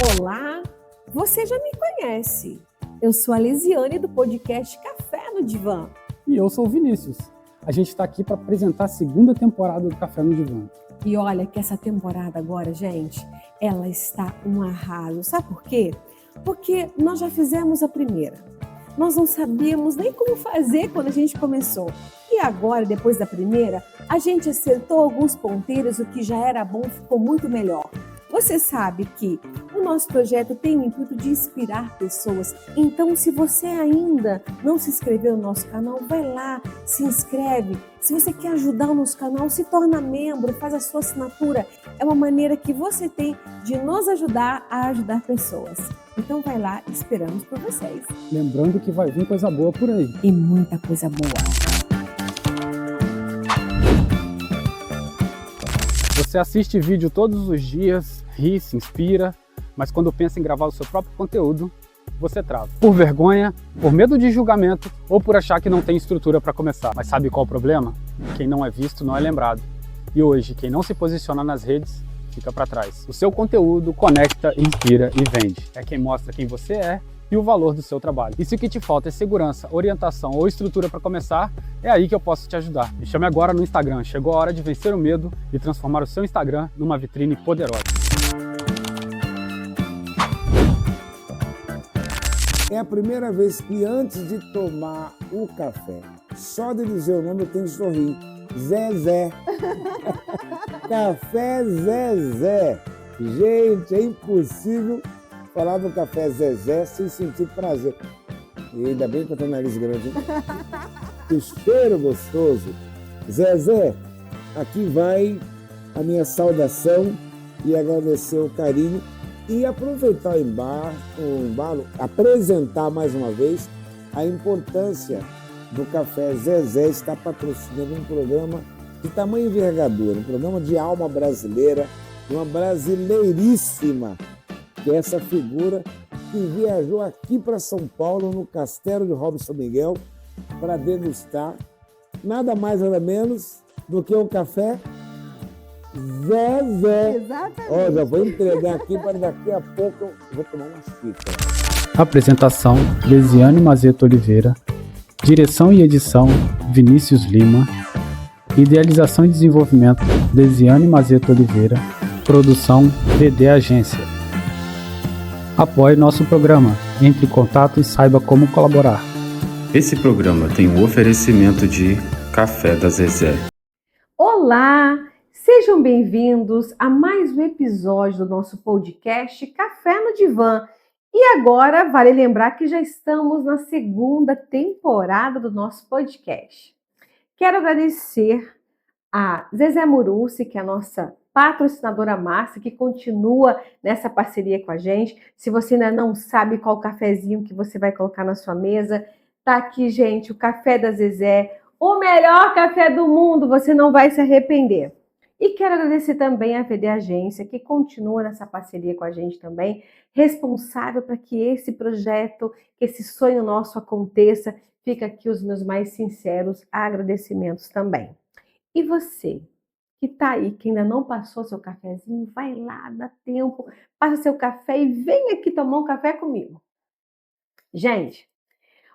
Olá, você já me conhece. Eu sou a Lisiane do podcast Café no Divã. E eu sou o Vinícius. A gente está aqui para apresentar a segunda temporada do Café no Divã. E olha que essa temporada agora, gente, ela está um arraso. Sabe por quê? Porque nós já fizemos a primeira. Nós não sabíamos nem como fazer quando a gente começou. E agora, depois da primeira, a gente acertou alguns ponteiros, o que já era bom ficou muito melhor. Você sabe que o nosso projeto tem o intuito de inspirar pessoas. Então, se você ainda não se inscreveu no nosso canal, vai lá, se inscreve. Se você quer ajudar o nosso canal, se torna membro, faz a sua assinatura. É uma maneira que você tem de nos ajudar a ajudar pessoas. Então vai lá, esperamos por vocês. Lembrando que vai vir coisa boa por aí. E muita coisa boa. Você assiste vídeo todos os dias, ri, se inspira, mas quando pensa em gravar o seu próprio conteúdo, você trava. Por vergonha, por medo de julgamento ou por achar que não tem estrutura para começar. Mas sabe qual é o problema? Quem não é visto não é lembrado. E hoje, quem não se posiciona nas redes, fica para trás. O seu conteúdo conecta, inspira e vende. É quem mostra quem você é e o valor do seu trabalho. E se o que te falta é segurança, orientação ou estrutura para começar, é aí que eu posso te ajudar. Me chame agora no Instagram. Chegou a hora de vencer o medo e transformar o seu Instagram numa vitrine poderosa. É a primeira vez que antes de tomar o café, só de dizer o nome eu tenho que sorrir. Zezé. Café Zezé. Gente, é impossível falar do café Zezé sem sentir prazer. E ainda bem que eu tenho nariz grande. Hein? Que cheiro gostoso. Zezé, aqui vai a minha saudação e agradecer o carinho e aproveitar o embalo, apresentar mais uma vez a importância do Café Zezé estar patrocinando um programa de tamanho envergadura, um programa de alma brasileira, uma brasileiríssima, que é essa figura que viajou aqui para São Paulo, no Castelo de Robson Miguel, para degustar nada mais nada menos do que o café Zezé. Exatamente. Ó, já vou entregar aqui para daqui a pouco eu vou tomar uma xícara. Apresentação: Lisiane Mazeto Oliveira. Direção e edição: Vinícius Lima. Idealização e desenvolvimento: Lisiane Mazeto Oliveira. Produção: VD Agência. Apoie nosso programa. Entre em contato e saiba como colaborar. Esse programa tem um oferecimento de Café da Zezé. Olá! Sejam bem-vindos a mais um episódio do nosso podcast Café no Divã. E agora, vale lembrar que já estamos na segunda temporada do nosso podcast. Quero agradecer a Zezé Murussi, que é a nossa patrocinadora master, que continua nessa parceria com a gente. Se você ainda não sabe qual cafezinho que você vai colocar na sua mesa, tá aqui, gente, o Café da Zezé, o melhor café do mundo, você não vai se arrepender. E quero agradecer também a VD Agência, que continua nessa parceria com a gente também, responsável para que esse projeto, que esse sonho nosso aconteça. Fica aqui os meus mais sinceros agradecimentos também. E você, que está aí, que ainda não passou seu cafezinho, vai lá, dá tempo, passa seu café e vem aqui tomar um café comigo. Gente,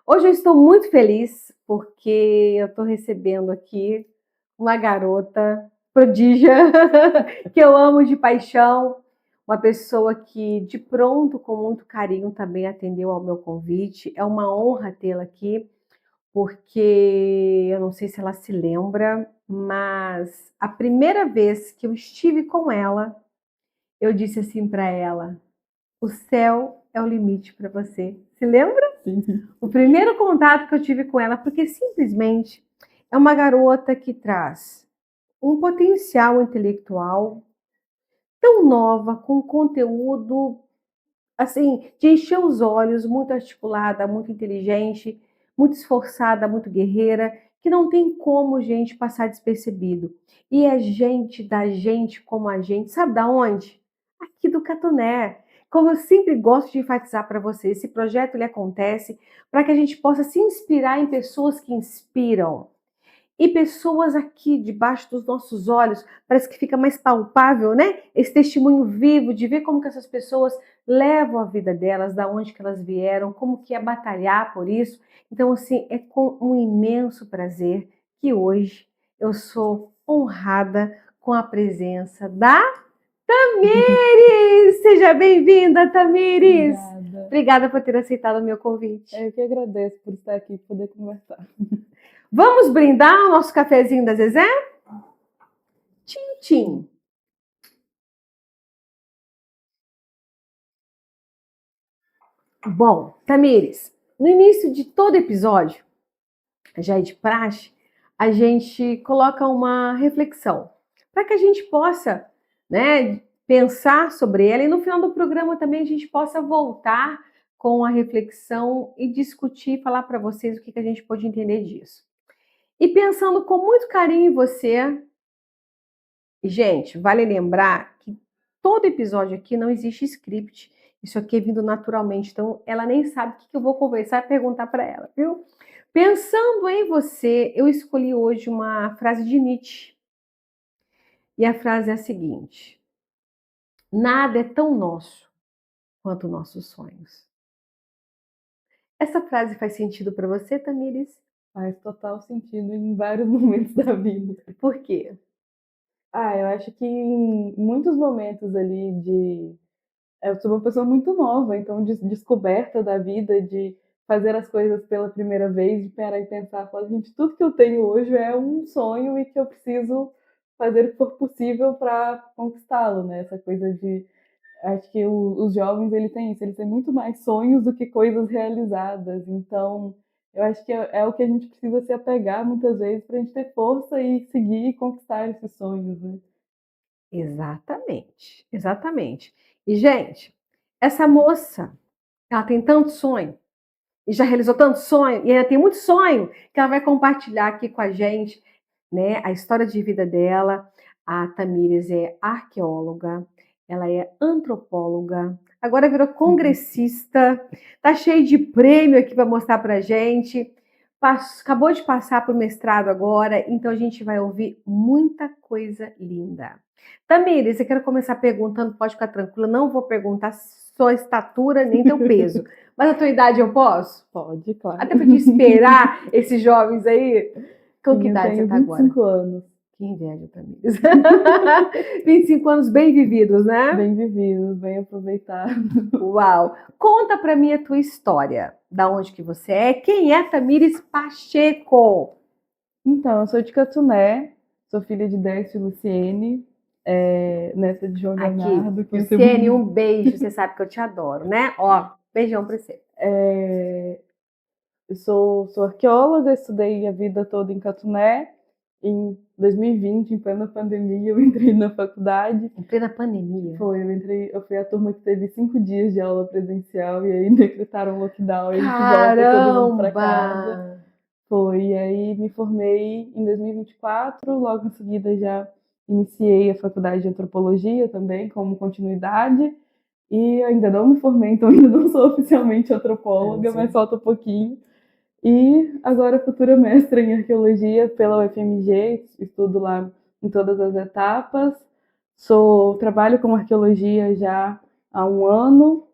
hoje eu estou muito feliz porque eu estou recebendo aqui uma garota prodígia que eu amo de paixão, uma pessoa que de pronto, com muito carinho, também atendeu ao meu convite. É uma honra tê-la aqui, porque eu não sei se ela se lembra, mas a primeira vez que eu estive com ela, eu disse assim para ela: o céu é o limite para você. Se lembra? Sim. O primeiro contato que eu tive com ela, porque simplesmente é uma garota que traz um potencial intelectual tão nova, com conteúdo assim, de encher os olhos, muito articulada, muito inteligente, muito esforçada, muito guerreira, que não tem como, gente, passar despercebido. E é gente da gente como a gente, sabe da onde? Aqui do Catoné. Como eu sempre gosto de enfatizar para você, esse projeto ele acontece para que a gente possa se inspirar em pessoas que inspiram. e pessoas aqui debaixo dos nossos olhos, parece que fica mais palpável, né? Esse testemunho vivo de ver como que essas pessoas levam a vida delas, da onde que elas vieram, como que é batalhar por isso. Então, assim, é com um imenso prazer que hoje eu sou honrada com a presença da Tamires! Seja bem-vinda, Tamires! Obrigada. Obrigada por ter aceitado o meu convite. Eu que agradeço por estar aqui e poder conversar. Vamos brindar o nosso cafezinho da Zezé? Tchim, tchim. Bom, Tamires, no início de todo episódio, já é de praxe, a gente coloca uma reflexão para que a gente possa, né, pensar sobre ela e no final do programa também a gente possa voltar com a reflexão e discutir, falar para vocês o que a gente pode entender disso. E pensando com muito carinho em você, gente, vale lembrar que todo episódio aqui não existe script. Isso aqui é vindo naturalmente. Então, ela nem sabe o que eu vou conversar e perguntar para ela, viu? Pensando em você, eu escolhi hoje uma frase de Nietzsche. E a frase é a seguinte: nada é tão nosso quanto nossos sonhos. Essa frase faz sentido para você, Tamires? Faz total sentido em vários momentos da vida. Por quê? Eu acho que em muitos momentos ali eu sou uma pessoa muito nova, então de descoberta da vida, de fazer as coisas pela primeira vez, de parar e pensar, falar, gente, tudo que eu tenho hoje é um sonho e que eu preciso fazer o que for possível para conquistá-lo, né? Essa coisa de acho que os jovens eles têm isso, eles têm muito mais sonhos do que coisas realizadas. Então, eu acho que é o que a gente precisa se apegar muitas vezes para a gente ter força e seguir e conquistar esses sonhos, né? Exatamente, exatamente. E, gente, essa moça, ela tem tanto sonho, e já realizou tanto sonho, e ainda tem muito sonho, que ela vai compartilhar aqui com a gente, né, a história de vida dela. A Tamires é arqueóloga, ela é antropóloga, agora virou congressista, tá cheio de prêmio aqui para mostrar pra gente. Acabou de passar por mestrado agora, então a gente vai ouvir muita coisa linda. Tamires, eu quero começar perguntando, pode ficar tranquila, não vou perguntar sua estatura nem teu peso, mas a tua idade eu posso? Pode, claro. Até para te esperar esses jovens aí. Com que idade você tá agora? 25 anos. Que inveja, Tamires. 25 anos bem vividos, né? Bem vividos, bem aproveitados. Uau! Conta pra mim a tua história. Da onde que você é? Quem é Tamires Pacheco? Então, eu sou de Catuné, sou filha de Décio e Luciene, neta de João Leonardo. Aqui, Luciene, um beijo. Você sabe que eu te adoro, né? Ó, beijão pra você. Eu sou arqueóloga, estudei a vida toda em Catuné. Em 2020, em plena pandemia, eu entrei na faculdade. Em plena pandemia? Foi, eu fui a turma que teve 5 dias de aula presencial e aí decretaram lockdown e a gente volta todo mundo pra casa. Foi, e aí me formei em 2024, logo em seguida já iniciei a faculdade de antropologia também, como continuidade, e ainda não me formei, então ainda não sou oficialmente antropóloga, mas falta um pouquinho. E agora futura mestra em arqueologia pela UFMG, estudo lá em todas as etapas. Trabalho com arqueologia já há 1 ano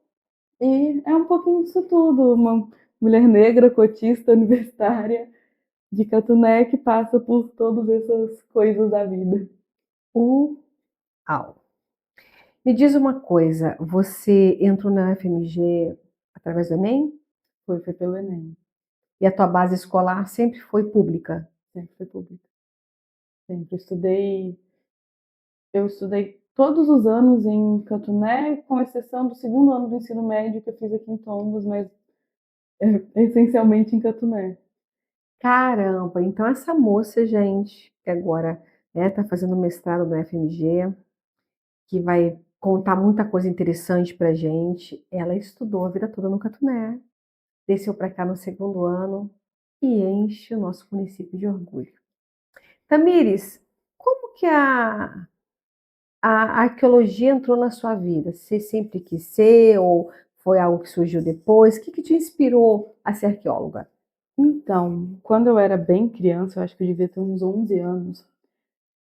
e é um pouquinho disso tudo, uma mulher negra, cotista, universitária de Catuné que passa por todas essas coisas da vida. Uau! Me diz uma coisa, você entrou na UFMG através do Enem? Foi pelo Enem. E a tua base escolar sempre foi pública? Sempre foi pública. Sempre eu estudei todos os anos em Catuné, com exceção do 2º ano do ensino médio que eu fiz aqui em Tombos, mas essencialmente em Catuné. Caramba, então essa moça, gente, que agora tá fazendo mestrado no FMG, que vai contar muita coisa interessante pra gente, ela estudou a vida toda no Catuné, desceu para cá no 2º ano e enche o nosso município de orgulho. Tamires, como que a arqueologia entrou na sua vida? Você sempre quis ser ou foi algo que surgiu depois? O que te inspirou a ser arqueóloga? Então, quando eu era bem criança, eu acho que eu devia ter uns 11 anos,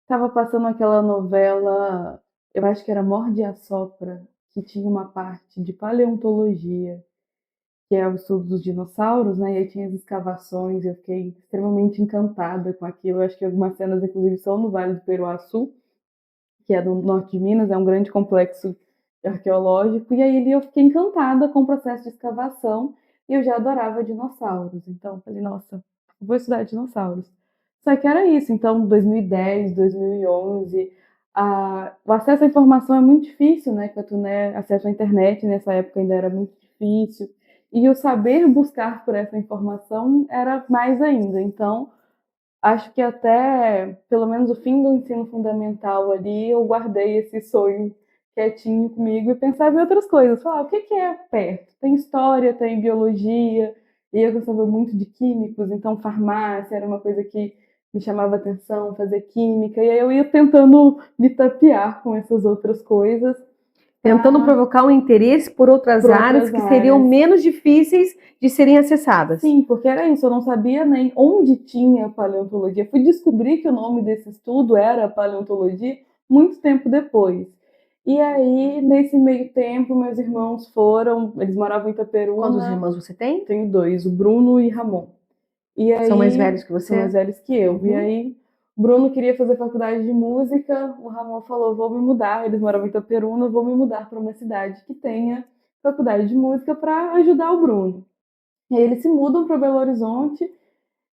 estava passando aquela novela, eu acho que era Morde e Assopra, que tinha uma parte de paleontologia, que é o estudo dos dinossauros, né? E aí tinha as escavações, e eu fiquei extremamente encantada com aquilo. Eu acho que algumas cenas, inclusive, são no Vale do Peruaçu, que é do norte de Minas, é um grande complexo arqueológico, e aí ali eu fiquei encantada com o processo de escavação, e eu já adorava dinossauros. Então, eu falei, nossa, vou estudar dinossauros. Só que era isso, então, 2010, 2011, o acesso à informação é muito difícil, né, Catuné, acesso à internet nessa época ainda era muito difícil, e o saber buscar por essa informação era mais ainda. Então, acho que até pelo menos o fim do ensino fundamental ali, eu guardei esse sonho quietinho comigo e pensava em outras coisas. Falar, o que é perto? Tem história, tem biologia, e eu gostava muito de químicos, então farmácia era uma coisa que me chamava atenção, fazer química, e aí eu ia tentando me tapear com essas outras coisas. Tentando provocar um interesse por outras áreas que seriam menos difíceis de serem acessadas. Sim, porque era isso, eu não sabia nem onde tinha paleontologia. Fui descobrir que o nome desse estudo era paleontologia muito tempo depois. E aí, nesse meio tempo, meus irmãos foram, eles moravam em Itaperuna. Quantos irmãos você tem? Tenho 2, o Bruno e Ramon. E aí, são mais velhos que você? São mais velhos que eu. E aí, o Bruno queria fazer faculdade de música, o Ramon falou, vou me mudar. Eles moravam em Itaperuna, vou me mudar para uma cidade que tenha faculdade de música para ajudar o Bruno. E aí eles se mudam para Belo Horizonte,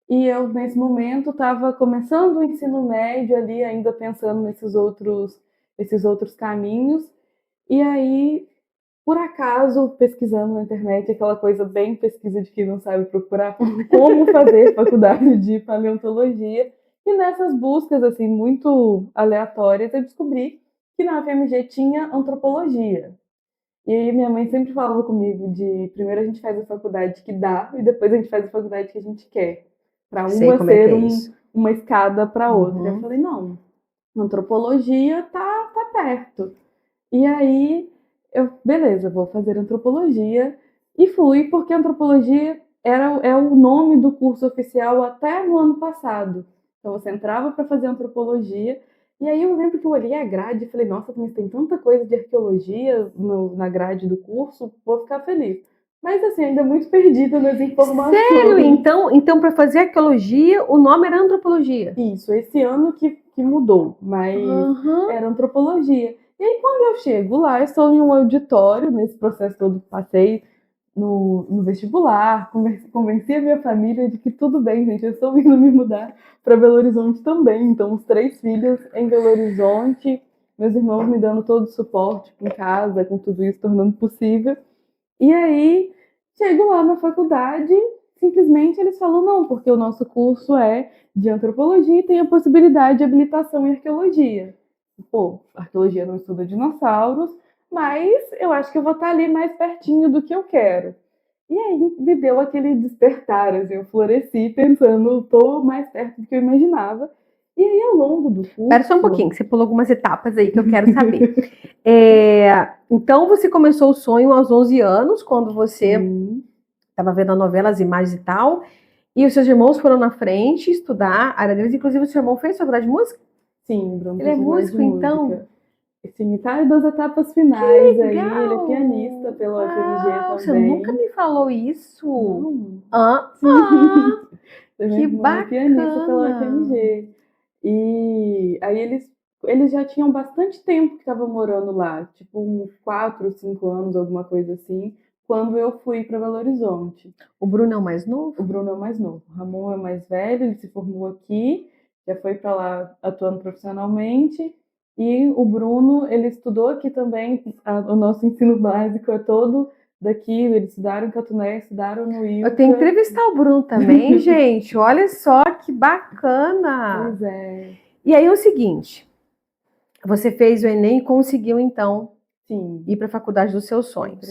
e eu, nesse momento, estava começando o ensino médio ali, ainda pensando nesses outros caminhos. E aí, por acaso, pesquisando na internet, aquela coisa bem pesquisa de quem não sabe procurar como fazer faculdade de paleontologia. E nessas buscas, assim, muito aleatórias, eu descobri que na UFMG tinha antropologia. E aí minha mãe sempre falava comigo de primeiro a gente faz a faculdade que dá e depois a gente faz a faculdade que a gente quer. Para uma ser uma escada para outra. Eu falei, não, antropologia tá perto. E aí beleza, vou fazer antropologia. E fui, porque antropologia é o nome do curso oficial até no ano passado. Então você entrava para fazer antropologia. E aí eu lembro que eu olhei a grade e falei, nossa, mas tem tanta coisa de arqueologia na grade do curso, vou ficar feliz. Mas assim, ainda muito perdida nas informações. Sério? Então para fazer arqueologia, o nome era antropologia? Isso, esse ano que mudou, mas era antropologia. E aí quando eu chego lá, eu estou em um auditório, nesse processo todo passei no vestibular, convenci a minha família de que tudo bem, gente, eu estou indo me mudar para Belo Horizonte também. Então, os 3 filhos em Belo Horizonte, meus irmãos me dando todo o suporte com casa, com tudo isso, tornando possível. E aí, chego lá na faculdade, simplesmente eles falam, não, porque o nosso curso é de antropologia e tem a possibilidade de habilitação em arqueologia. Pô, arqueologia não estuda dinossauros, mas eu acho que eu vou estar ali mais pertinho do que eu quero. E aí me deu aquele despertar, assim, eu floresci pensando, estou mais perto do que eu imaginava. E aí, ao longo do curso... Espera só um pouquinho, você pulou algumas etapas aí que eu quero saber. Então, você começou o sonho aos 11 anos, quando você estava vendo a novela, as imagens e tal, e os seus irmãos foram na frente estudar a área deles, inclusive o seu irmão fez faculdade de música? Sim, Bruno. Ele é músico, então? Sim, tá das etapas finais aí, ele é pianista pela UFMG também. Você nunca me falou isso? Não. Que bacana! É pianista pela UFMG. E aí eles já tinham bastante tempo que estavam morando lá, tipo uns 4, 5 anos, alguma coisa assim, quando eu fui para Belo Horizonte. O Bruno é o mais novo? O Bruno é o mais novo. O Ramon é o mais velho, ele se formou aqui, já foi para lá atuando profissionalmente. E o Bruno, ele estudou aqui também, o nosso ensino básico é todo daqui, eles estudaram em Catuné, estudaram no IUCA. Eu tenho que entrevistar o Bruno também, gente, olha só que bacana! Pois é. E aí é o seguinte, você fez o Enem e conseguiu então ir para a faculdade dos seus sonhos.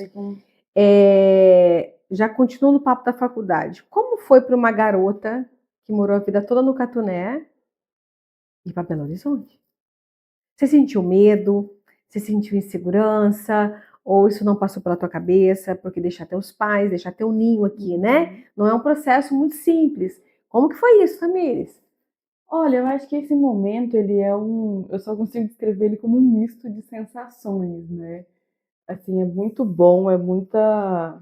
Já continuo no papo da faculdade. Como foi para uma garota que morou a vida toda no Catuné ir para Belo Horizonte? Você sentiu medo? Você sentiu insegurança? Ou isso não passou pela tua cabeça, porque deixar teus pais, deixar teu ninho aqui, né? Não é um processo muito simples. Como que foi isso, Tamires? Olha, eu acho que esse momento, ele é eu só consigo descrever ele como um misto de sensações, né? Assim, é muito bom, é muita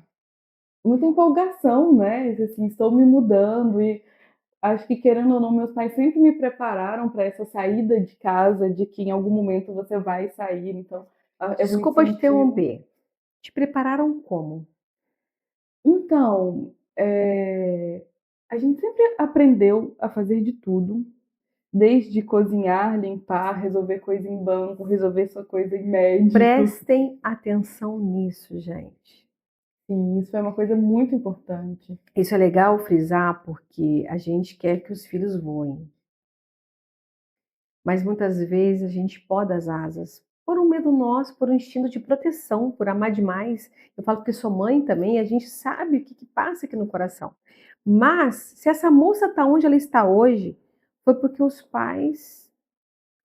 empolgação, né? Assim, estou me mudando e acho que, querendo ou não, meus pais sempre me prepararam para essa saída de casa, de que em algum momento você vai sair, então é um Desculpa te incentivo. interromper. Te prepararam como? Então, a gente sempre aprendeu a fazer de tudo, desde cozinhar, limpar, resolver coisa em banco, resolver sua coisa em médico. Prestem atenção nisso, gente. Sim, isso é uma coisa muito importante. Isso é legal frisar porque a gente quer que os filhos voem. Mas muitas vezes a gente poda as asas por um medo nosso, por um instinto de proteção, por amar demais. Eu falo que sou mãe também, a gente sabe o que passa aqui no coração. Mas se essa moça está onde ela está hoje, foi porque os pais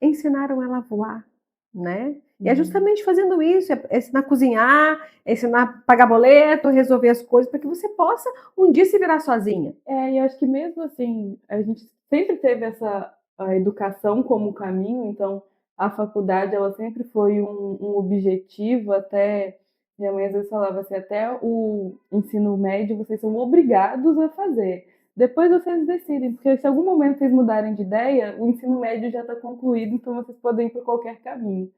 ensinaram ela a voar, né? E é justamente fazendo isso, é ensinar a cozinhar, é ensinar a pagar boleto, resolver as coisas, para que você possa um dia se virar sozinha. E acho que mesmo assim, a gente sempre teve a educação como caminho, então a faculdade ela sempre foi um objetivo, até minha mãe às vezes falava assim, até o ensino médio vocês são obrigados a fazer. Depois vocês decidem, porque se em algum momento vocês mudarem de ideia, o ensino médio já está concluído, então vocês podem ir por qualquer caminho.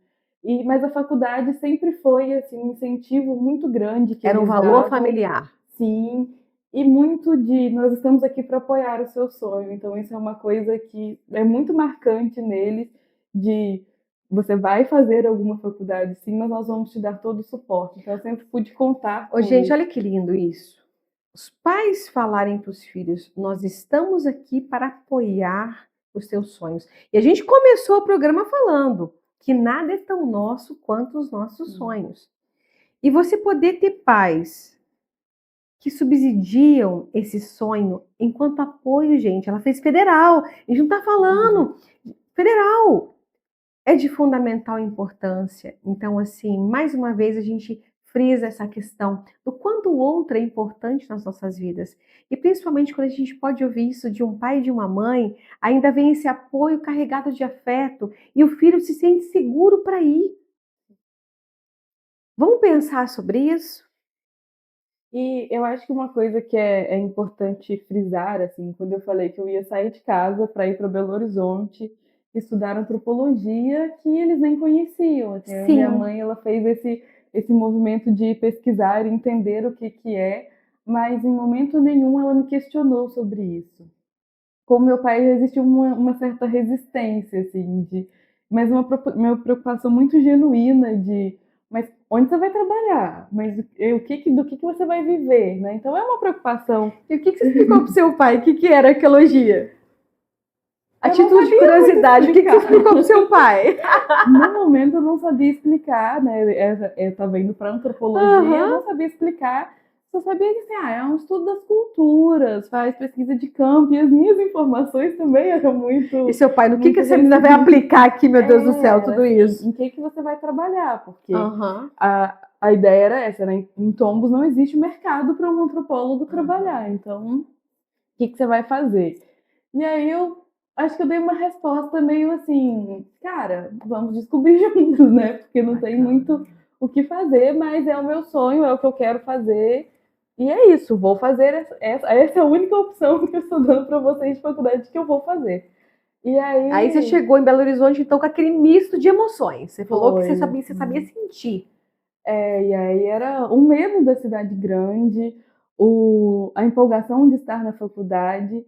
Mas a faculdade sempre foi assim, um incentivo muito grande. Era um valor familiar. Sim, e muito de nós estamos aqui para apoiar o seu sonho. Então isso é uma coisa que é muito marcante neles, de você vai fazer alguma faculdade sim, mas nós vamos te dar todo o suporte. Então eu sempre pude contar com gente, isso. olha que lindo isso. Os pais falarem para os filhos, nós estamos aqui para apoiar os teus sonhos. E a gente começou o programa falando que nada é tão nosso quanto os nossos sonhos. E você poder ter pais que subsidiam esse sonho enquanto apoio, gente. Ela fez federal. A gente não está falando. Federal é de fundamental importância. Então, assim, mais uma vez a gente frisa essa questão do quanto o outro é importante nas nossas vidas. E principalmente quando a gente pode ouvir isso de um pai e de uma mãe, ainda vem esse apoio carregado de afeto e o filho se sente seguro para ir. Vamos pensar sobre isso? E eu acho que uma coisa que é importante frisar, assim, quando eu falei que eu ia sair de casa para ir para Belo Horizonte estudar antropologia, que eles nem conheciam. Assim, a minha mãe ela fez esse movimento de pesquisar e entender o que é, mas em momento nenhum ela me questionou sobre isso. Com meu pai existiu uma certa resistência, assim, mas uma preocupação muito genuína de mas onde você vai trabalhar? Mas do que você vai viver? Né? Então é uma preocupação. E o que você explicou para o seu pai? O que era arqueologia? A título de curiosidade, o que você explicou para o seu pai? No momento eu não sabia explicar, né? Eu estava indo para antropologia, eu não sabia explicar. Só sabia que assim, é um estudo das culturas, faz pesquisa de campo, e as minhas informações também eram muito... E seu pai, no que essa menina vai aplicar aqui, meu Deus do céu, tudo assim, isso? Em que você vai trabalhar? Porque a ideia era essa, né? Em Tombos não existe mercado para um antropólogo trabalhar, então o que você vai fazer? E aí eu acho que eu dei uma resposta meio assim, cara, vamos descobrir juntos, né? Porque não tem muito o que fazer, mas é o meu sonho, é o que eu quero fazer. E é isso, vou fazer essa é a única opção que eu estou dando para vocês de faculdade que eu vou fazer. E aí você chegou em Belo Horizonte, então, com aquele misto de emoções. Você falou que você sabia sentir. E aí era o medo da cidade grande, a empolgação de estar na faculdade.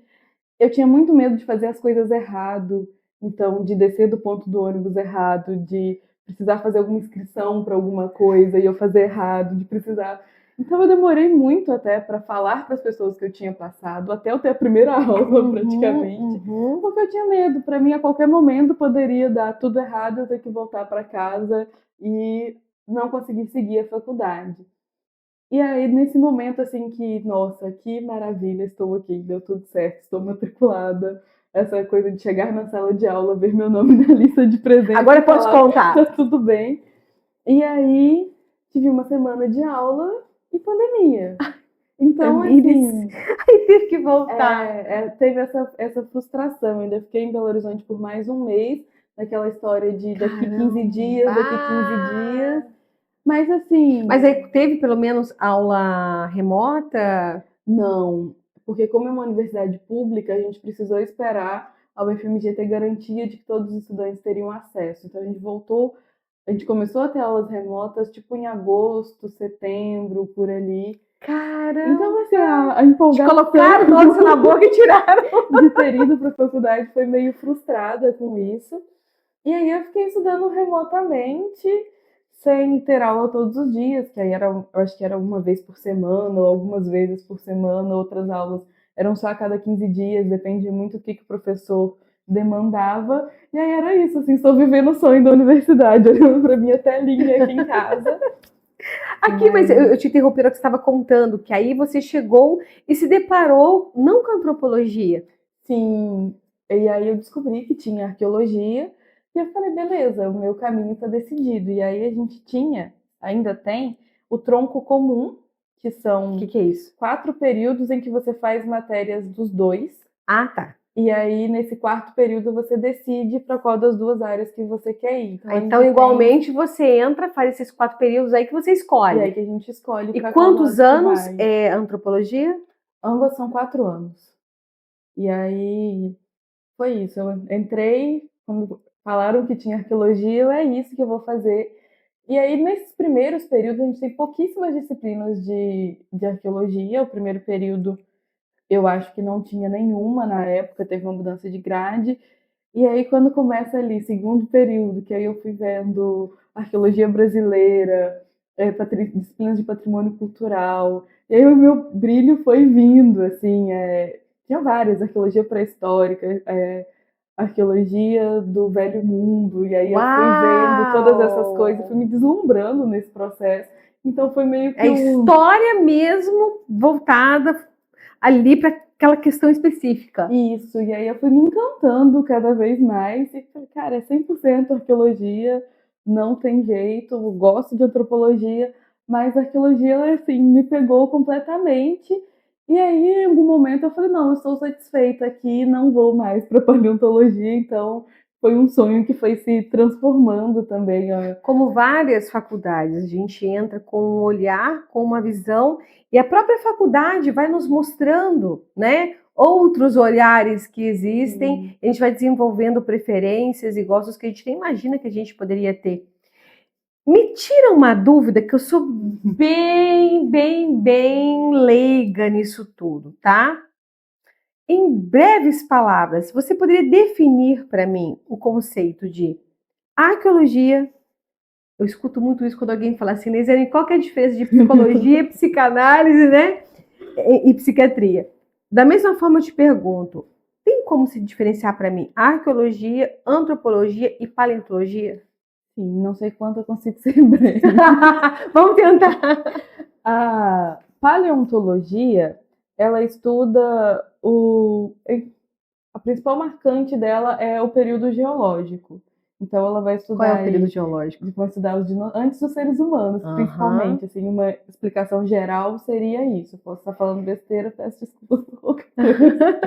Eu tinha muito medo de fazer as coisas errado, então de descer do ponto do ônibus errado, de precisar fazer alguma inscrição para alguma coisa e eu fazer errado, de precisar... Então eu demorei muito até para falar para as pessoas que eu tinha passado, até eu ter a primeira aula praticamente, porque eu tinha medo. Para mim, a qualquer momento poderia dar tudo errado, eu ter que voltar para casa e não conseguir seguir a faculdade. E aí, nesse momento, assim, que, nossa, que maravilha, estou aqui, deu tudo certo, estou matriculada. Essa coisa de chegar na sala de aula, ver meu nome na lista de presentes. Agora pode contar. Tá tudo bem. E aí, tive uma semana de aula e pandemia. Então, Tamires. assim, Aí teve que voltar. teve essa frustração. Ainda fiquei em Belo Horizonte por mais um mês, naquela história de daqui 15 dias, daqui 15 dias. Mas assim. Mas aí teve pelo menos aula remota? Não, porque como é uma universidade pública, a gente precisou esperar a UFMG ter garantia de que todos os estudantes teriam acesso. Então a gente começou a ter aulas remotas tipo em agosto, setembro, por ali. Caramba! Então, assim, a empolgação... Te colocaram doce na boca e tiraram. De ter ido para a faculdade foi meio frustrada com isso. E aí eu fiquei estudando remotamente, sem ter aula todos os dias, que aí eu acho que era uma vez por semana, ou algumas vezes por semana, outras aulas eram só a cada 15 dias, depende muito do que o professor demandava. E aí era isso, assim, estou vivendo o sonho da universidade, olhando para minha telinha aqui em casa. Aqui, mas eu te interrompi na hora que você estava contando, que aí você chegou e se deparou não com a antropologia. Sim, e aí eu descobri que tinha arqueologia, e eu falei, beleza, o meu caminho está decidido. E aí a gente ainda tem, o tronco comum, que são O que é isso? 4 períodos em que você faz matérias dos 2. Ah, tá. E aí, nesse 4º período, você decide para qual das 2 áreas que você quer ir. Então igualmente, você entra, faz esses 4 períodos aí que você escolhe. E aí que a gente escolhe. E quantos anos é antropologia? Ambas são 4 anos. E aí, foi isso. Eu entrei, quando falaram que tinha arqueologia, é isso que eu vou fazer. E aí, nesses primeiros períodos, a gente tem pouquíssimas disciplinas de arqueologia. O primeiro período, eu acho que não tinha nenhuma na época, teve uma mudança de grade. E aí, quando começa ali, segundo período, que aí eu fui vendo arqueologia brasileira, disciplinas de patrimônio cultural, e aí o meu brilho foi vindo, assim, tinha várias, arqueologia pré-histórica, arqueologia do Velho Mundo, e aí eu fui vendo todas essas coisas, fui me deslumbrando nesse processo. Então foi meio que a história mesmo voltada ali para aquela questão específica. Isso, e aí eu fui me encantando cada vez mais e falei, cara, é 100% arqueologia, não tem jeito, eu gosto de antropologia, mas a arqueologia, assim, me pegou completamente. E aí, em algum momento, eu falei, não, eu estou satisfeita aqui, não vou mais para paleontologia, então foi um sonho que foi se transformando também. Como várias faculdades, a gente entra com um olhar, com uma visão, e a própria faculdade vai nos mostrando, né, outros olhares que existem, a gente vai desenvolvendo preferências e gostos que a gente nem imagina que a gente poderia ter. Me tira uma dúvida, que eu sou bem leiga nisso tudo, tá? Em breves palavras, você poderia definir para mim o conceito de arqueologia? Eu escuto muito isso quando alguém fala assim, Neisiane, qual que é a diferença de psicologia, psicanálise, né? E psiquiatria? Da mesma forma, eu te pergunto, tem como se diferenciar para mim arqueologia, antropologia e paleontologia? Sim, não sei quanto eu consigo ser breve. Vamos tentar. A paleontologia, ela estuda a principal marcante dela é o período geológico. Então ela vai estudar... Qual é o período geológico? Vai estudar antes dos seres humanos, principalmente. Assim, uma explicação geral seria isso. Posso estar falando besteira, peço desculpas por qualquer coisa.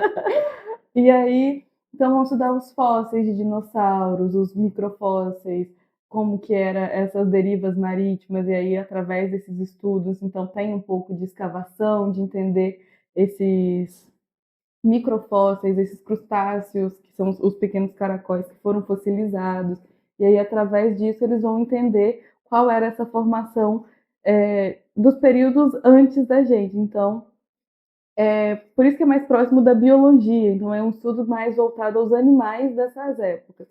E aí, então vamos estudar os fósseis de dinossauros, os microfósseis, como que eram essas derivas marítimas, e aí através desses estudos, então tem um pouco de escavação, de entender esses microfósseis, esses crustáceos, que são os pequenos caracóis que foram fossilizados, e aí através disso eles vão entender qual era essa formação dos períodos antes da gente. Então, por isso que é mais próximo da biologia, então é um estudo mais voltado aos animais dessas épocas.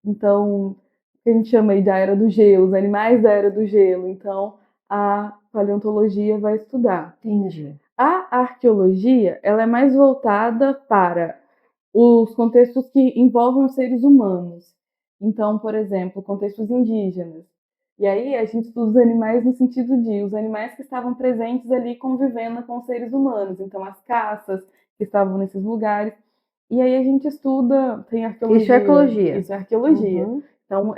Então, que a gente chama aí da Era do Gelo, os animais da Era do Gelo. Então, a paleontologia vai estudar. Entendi. A arqueologia, ela é mais voltada para os contextos que envolvem os seres humanos. Então, por exemplo, contextos indígenas. E aí a gente estuda os animais no sentido de os animais que estavam presentes ali convivendo com os seres humanos. Então, as caças que estavam nesses lugares. E aí a gente estuda, tem arqueologia. Isso é arqueologia. Isso é arqueologia. Então,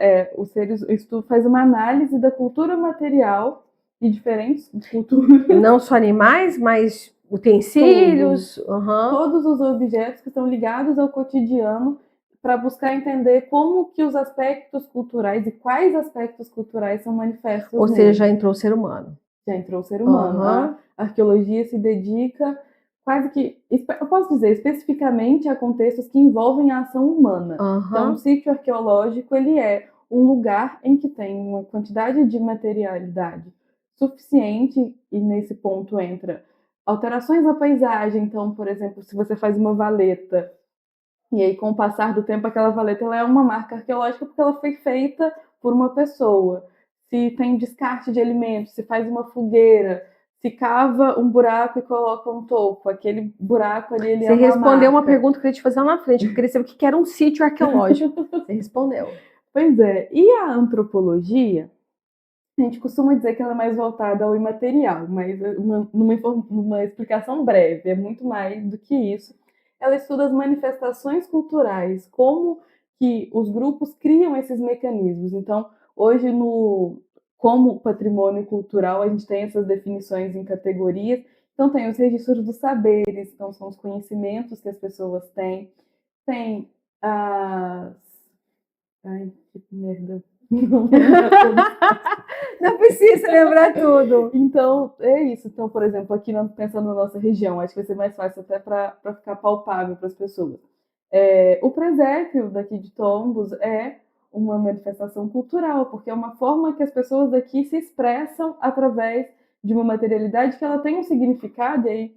faz uma análise da cultura material e diferentes culturas. Não só animais, mas utensílios. Uhum. Todos os objetos que estão ligados ao cotidiano, para buscar entender como que os aspectos culturais e quais aspectos culturais são manifestos. Ou seja, já entrou o ser humano. Já entrou o ser humano. A arqueologia se dedica quase que, eu posso dizer, especificamente a contextos que envolvem a ação humana. Então, o sítio arqueológico, ele é um lugar em que tem uma quantidade de materialidade suficiente, e nesse ponto entra alterações na paisagem. Então, por exemplo, se você faz uma valeta, e aí com o passar do tempo aquela valeta ela é uma marca arqueológica porque ela foi feita por uma pessoa. Se tem descarte de alimentos, se faz uma fogueira, se cava um buraco e coloca um topo, aquele buraco ali ele é uma marca. Você respondeu uma pergunta que eu queria te fazer lá na frente, eu queria saber o que era um sítio arqueológico. Você respondeu. Pois é, e a antropologia, a gente costuma dizer que ela é mais voltada ao imaterial, mas numa explicação breve, é muito mais do que isso. Ela estuda as manifestações culturais, como que os grupos criam esses mecanismos. Então, hoje, como patrimônio cultural, a gente tem essas definições em categorias. Então, tem os registros dos saberes, então são os conhecimentos que as pessoas têm. Tem as... Ai, que merda. Não precisa lembrar tudo. Então, é isso. Então, por exemplo, aqui pensando na nossa região, acho que vai ser mais fácil até para ficar palpável para as pessoas. O presépio daqui de Tombos é uma manifestação cultural, porque é uma forma que as pessoas daqui se expressam através de uma materialidade que ela tem um significado, e aí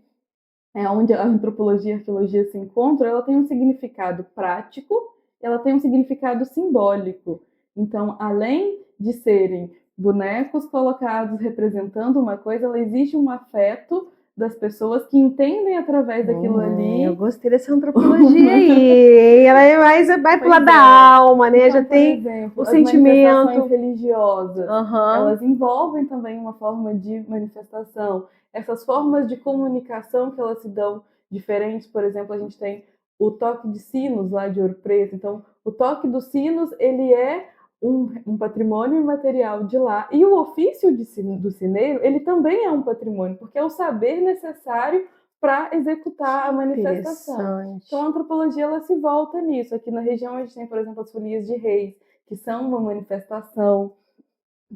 é onde a antropologia e a arqueologia se encontram. Ela tem um significado prático, ela tem um significado simbólico. Então, além de serem bonecos colocados representando uma coisa, ela existe um afeto das pessoas que entendem através daquilo ali. Eu gostei dessa antropologia aí. Ela vai pro lado da alma, né? Então, já tem exemplo, o sentimento. As manifestações religiosas, elas envolvem também uma forma de manifestação. Essas formas de comunicação que elas se dão diferentes, por exemplo, a gente tem o toque de sinos lá de Ouro Preto. Então, o toque dos sinos, ele é um patrimônio imaterial de lá. E o ofício do sineiro, ele também é um patrimônio, porque é o saber necessário para executar a manifestação. Então, a antropologia ela se volta nisso. Aqui na região a gente tem, por exemplo, as folias de reis, que são uma manifestação,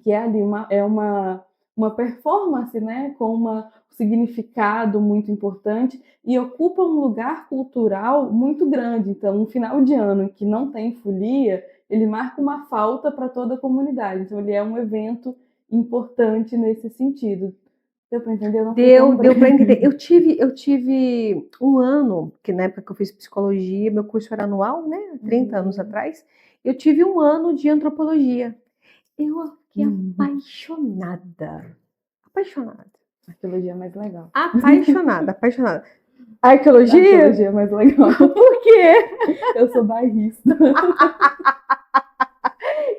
que é ali uma performance, né, com um significado muito importante, e ocupa um lugar cultural muito grande. Então, um final de ano que não tem folia, ele marca uma falta para toda a comunidade. Então, ele é um evento importante nesse sentido. Deu para entender? Deu para entender. Eu tive um ano, que na época que eu fiz psicologia, meu curso era anual, né? 30 anos atrás. Eu tive um ano de antropologia. Eu fiquei apaixonada. Apaixonada. A arqueologia é mais legal. Apaixonada. A arqueologia? A arqueologia é mais legal. Por quê? Eu sou bairrista.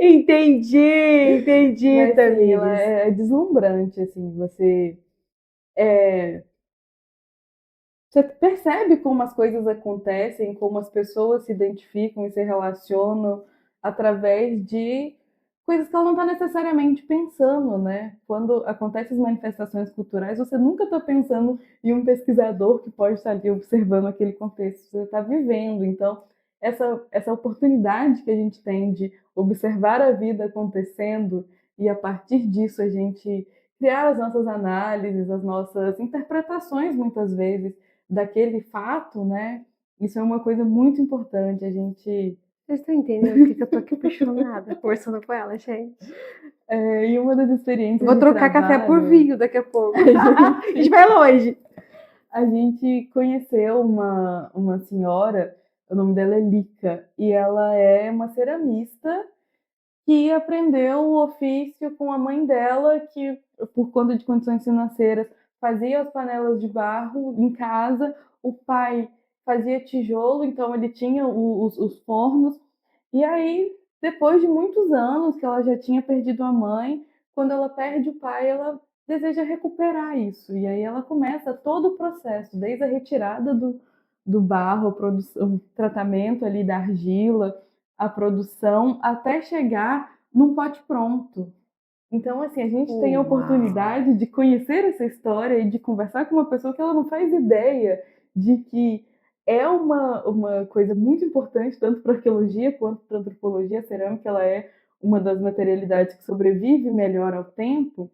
Entendi, Mas, Tamires. ela é deslumbrante, assim, você percebe como as coisas acontecem, como as pessoas se identificam e se relacionam através de coisas que ela não está necessariamente pensando, né? Quando acontecem as manifestações culturais, você nunca está pensando em um pesquisador que pode estar ali observando aquele contexto, você está vivendo. Então, essa oportunidade que a gente tem de observar a vida acontecendo e, a partir disso, a gente criar as nossas análises, as nossas interpretações, muitas vezes, daquele fato, né? Isso é uma coisa muito importante, a gente... Vocês estão entendendo o que eu tô aqui apaixonada, conversando com ela, gente? E uma das experiências Vou trocar café por vinho daqui a pouco. A gente vai longe. A gente conheceu uma senhora, o nome dela é Lica, e ela é uma ceramista que aprendeu o ofício com a mãe dela, que, por conta de condições financeiras, fazia as panelas de barro em casa. O pai fazia tijolo, então ele tinha os fornos. E aí, depois de muitos anos que ela já tinha perdido a mãe, quando ela perde o pai, ela deseja recuperar isso. E aí ela começa todo o processo, desde a retirada do barro, o tratamento ali da argila, a produção, até chegar num pote pronto. Então, assim, a gente tem a Uau. oportunidade de conhecer essa história e de conversar com uma pessoa que ela não faz ideia de que é uma coisa muito importante, tanto para arqueologia quanto para antropologia. A cerâmica, ela é uma das materialidades que sobrevive melhor ao tempo.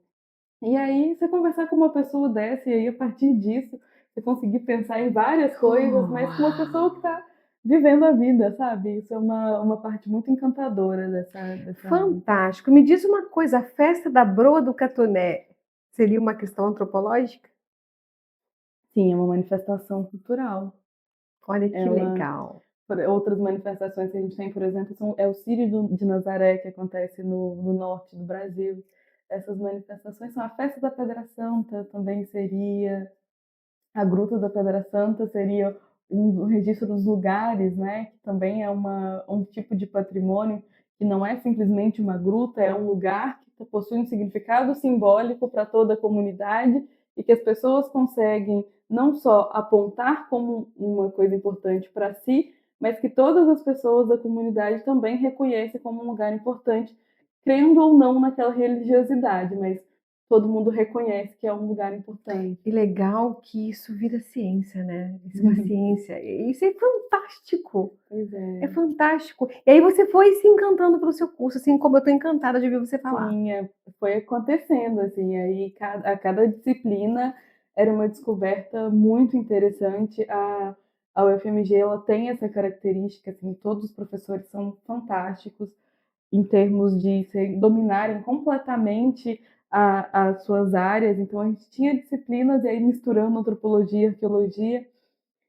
E aí, você conversar com uma pessoa dessa, e aí, a partir disso, você conseguir pensar em várias coisas, mas com uma pessoa que está vivendo a vida, sabe? Isso é uma parte muito encantadora dessa... Fantástico. Me diz uma coisa, a festa da Broa do Catoné seria uma questão antropológica? Sim, é uma manifestação cultural. Olha que Ela- legal. Outras manifestações que a gente tem, por exemplo, é o Círio de Nazaré, que acontece no norte do Brasil. Essas manifestações são a Festa da Pedra Santa, também seria a Gruta da Pedra Santa, seria um registro dos lugares, né? Que também é um tipo de patrimônio que não é simplesmente uma gruta, é um lugar que possui um significado simbólico para toda a comunidade e que as pessoas conseguem não só apontar como uma coisa importante para si, mas que todas as pessoas da comunidade também reconhecem como um lugar importante, crendo ou não naquela religiosidade, mas todo mundo reconhece que é um lugar importante. E legal que isso vira ciência, né? Isso é uma ciência. Isso é fantástico. Pois É é. fantástico. E aí você foi se encantando pelo seu curso, assim como eu estou encantada de ouvir você falar. Sim, foi acontecendo, assim, aí a cada disciplina era uma descoberta muito interessante. A UFMG, ela tem essa característica, assim, todos os professores são fantásticos em termos de dominarem completamente as suas áreas. Então, a gente tinha disciplinas e aí misturando antropologia, arqueologia,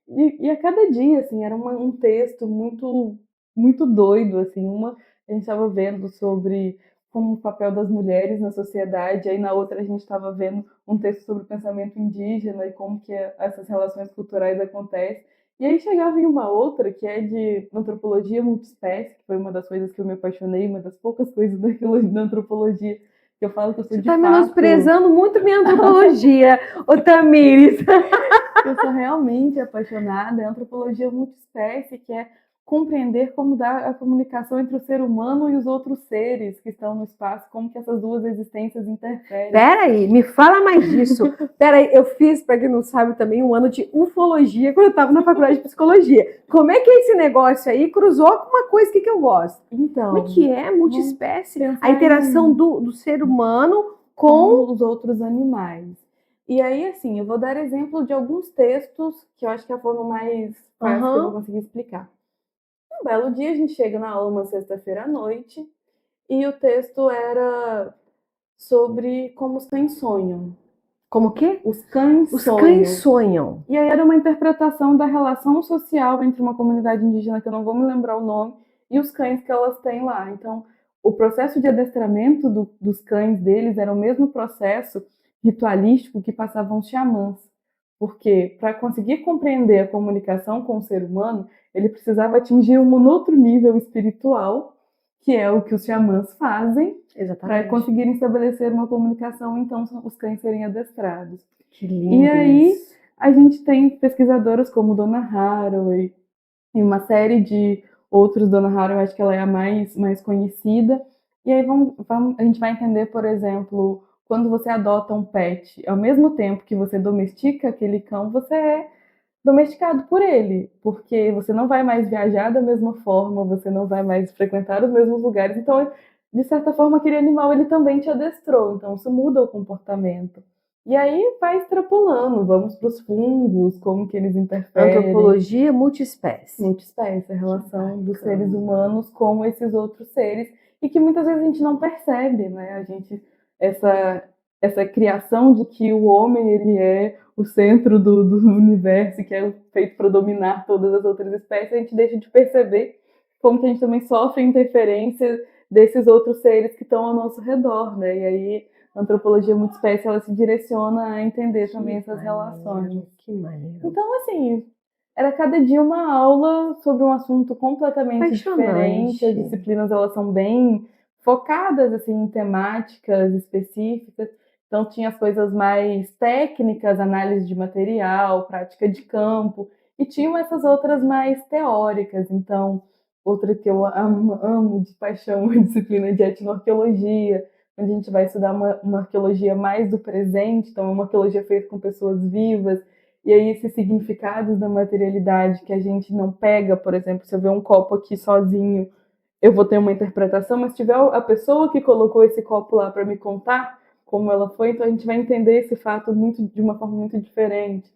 e a cada dia, assim, era um texto muito, muito doido, assim. A gente estava vendo sobre como o papel das mulheres na sociedade, aí na outra a gente estava vendo um texto sobre o pensamento indígena e como que essas relações culturais acontecem. E aí chegava em uma outra, que é de antropologia multiespécie, que foi uma das coisas que eu me apaixonei, uma das poucas coisas da antropologia que eu falo que eu sou Você de está fato... menosprezando muito minha antropologia, ô Tamires. Eu sou realmente apaixonada em antropologia multiespécie, que é compreender como dá a comunicação entre o ser humano e os outros seres que estão no espaço, como que essas duas existências interferem. Peraí, me fala mais disso. Peraí, eu fiz, para quem não sabe, também um ano de ufologia quando eu estava na faculdade de psicologia. Como é que é esse negócio aí cruzou com uma coisa que eu gosto? Então, Como é que é multiespécie? pensar A interação do ser humano com... os outros animais. E aí, assim, eu vou dar exemplo de alguns textos que eu acho que é a forma mais fácil que eu vou conseguir explicar. Um belo dia a gente chega na aula uma sexta-feira à noite e o texto era sobre como os cães sonham. Como o quê? Os cães Os sonham. cães sonham. E aí era uma interpretação da relação social entre uma comunidade indígena, que eu não vou me lembrar o nome, e os cães que elas têm lá. Então, o processo de adestramento dos cães deles era o mesmo processo ritualístico que passavam os xamãs. Porque, para conseguir compreender a comunicação com o ser humano, ele precisava atingir um outro nível espiritual, que é o que os xamãs fazem, para conseguirem estabelecer uma comunicação, então os cães serem adestrados. Que lindo. E aí a gente tem pesquisadoras como Donna Haraway e uma série de outros. Donna Haraway, acho que ela é a mais conhecida. E aí a gente vai entender, por exemplo, quando você adota um pet, ao mesmo tempo que você domestica aquele cão, você é domesticado por ele, porque você não vai mais viajar da mesma forma, você não vai mais frequentar os mesmos lugares. Então, de certa forma, aquele animal ele também te adestrou, então isso muda o comportamento. E aí vai extrapolando, vamos para os fungos, como que eles interferem. Antropologia multiespécie. Multiespécie, a relação dos seres humanos com esses outros seres, e que muitas vezes a gente não percebe, né? Essa criação de que o homem ele é o centro do universo, que é feito para dominar todas as outras espécies, a gente deixa de perceber como que a gente também sofre interferência desses outros seres que estão ao nosso redor, né? E aí a antropologia multiespécie, ela se direciona a entender também essas relações. Que maneiro. Então, assim, era cada dia uma aula sobre um assunto completamente diferente. As disciplinas, elas são bem focadas, assim, em temáticas específicas. Então, tinha as coisas mais técnicas, análise de material, prática de campo, e tinham essas outras mais teóricas. Então, outra que eu amo de paixão, a disciplina de etnoarqueologia, a gente vai estudar uma arqueologia mais do presente, então é uma arqueologia feita com pessoas vivas, e aí esses significados da materialidade que a gente não pega, por exemplo, se eu ver um copo aqui sozinho, eu vou ter uma interpretação, mas se tiver a pessoa que colocou esse copo lá para me contar como ela foi, então a gente vai entender esse fato de uma forma muito diferente.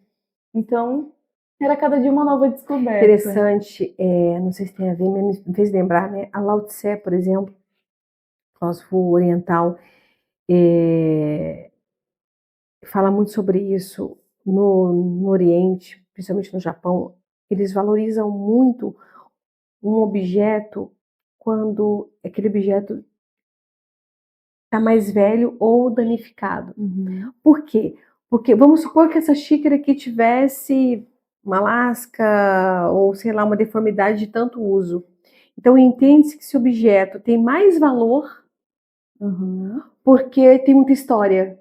Então, era cada dia uma nova descoberta. Interessante, não sei se tem a ver, mas me fez lembrar, né? A Lao Tse, por exemplo, filósofo oriental, fala muito sobre isso no Oriente, principalmente no Japão. Eles valorizam muito um objeto quando aquele objeto está mais velho ou danificado. Uhum. Por quê? Porque vamos supor que essa xícara aqui tivesse uma lasca ou, sei lá, uma deformidade de tanto uso. Então, entende-se que esse objeto tem mais valor porque tem muita história.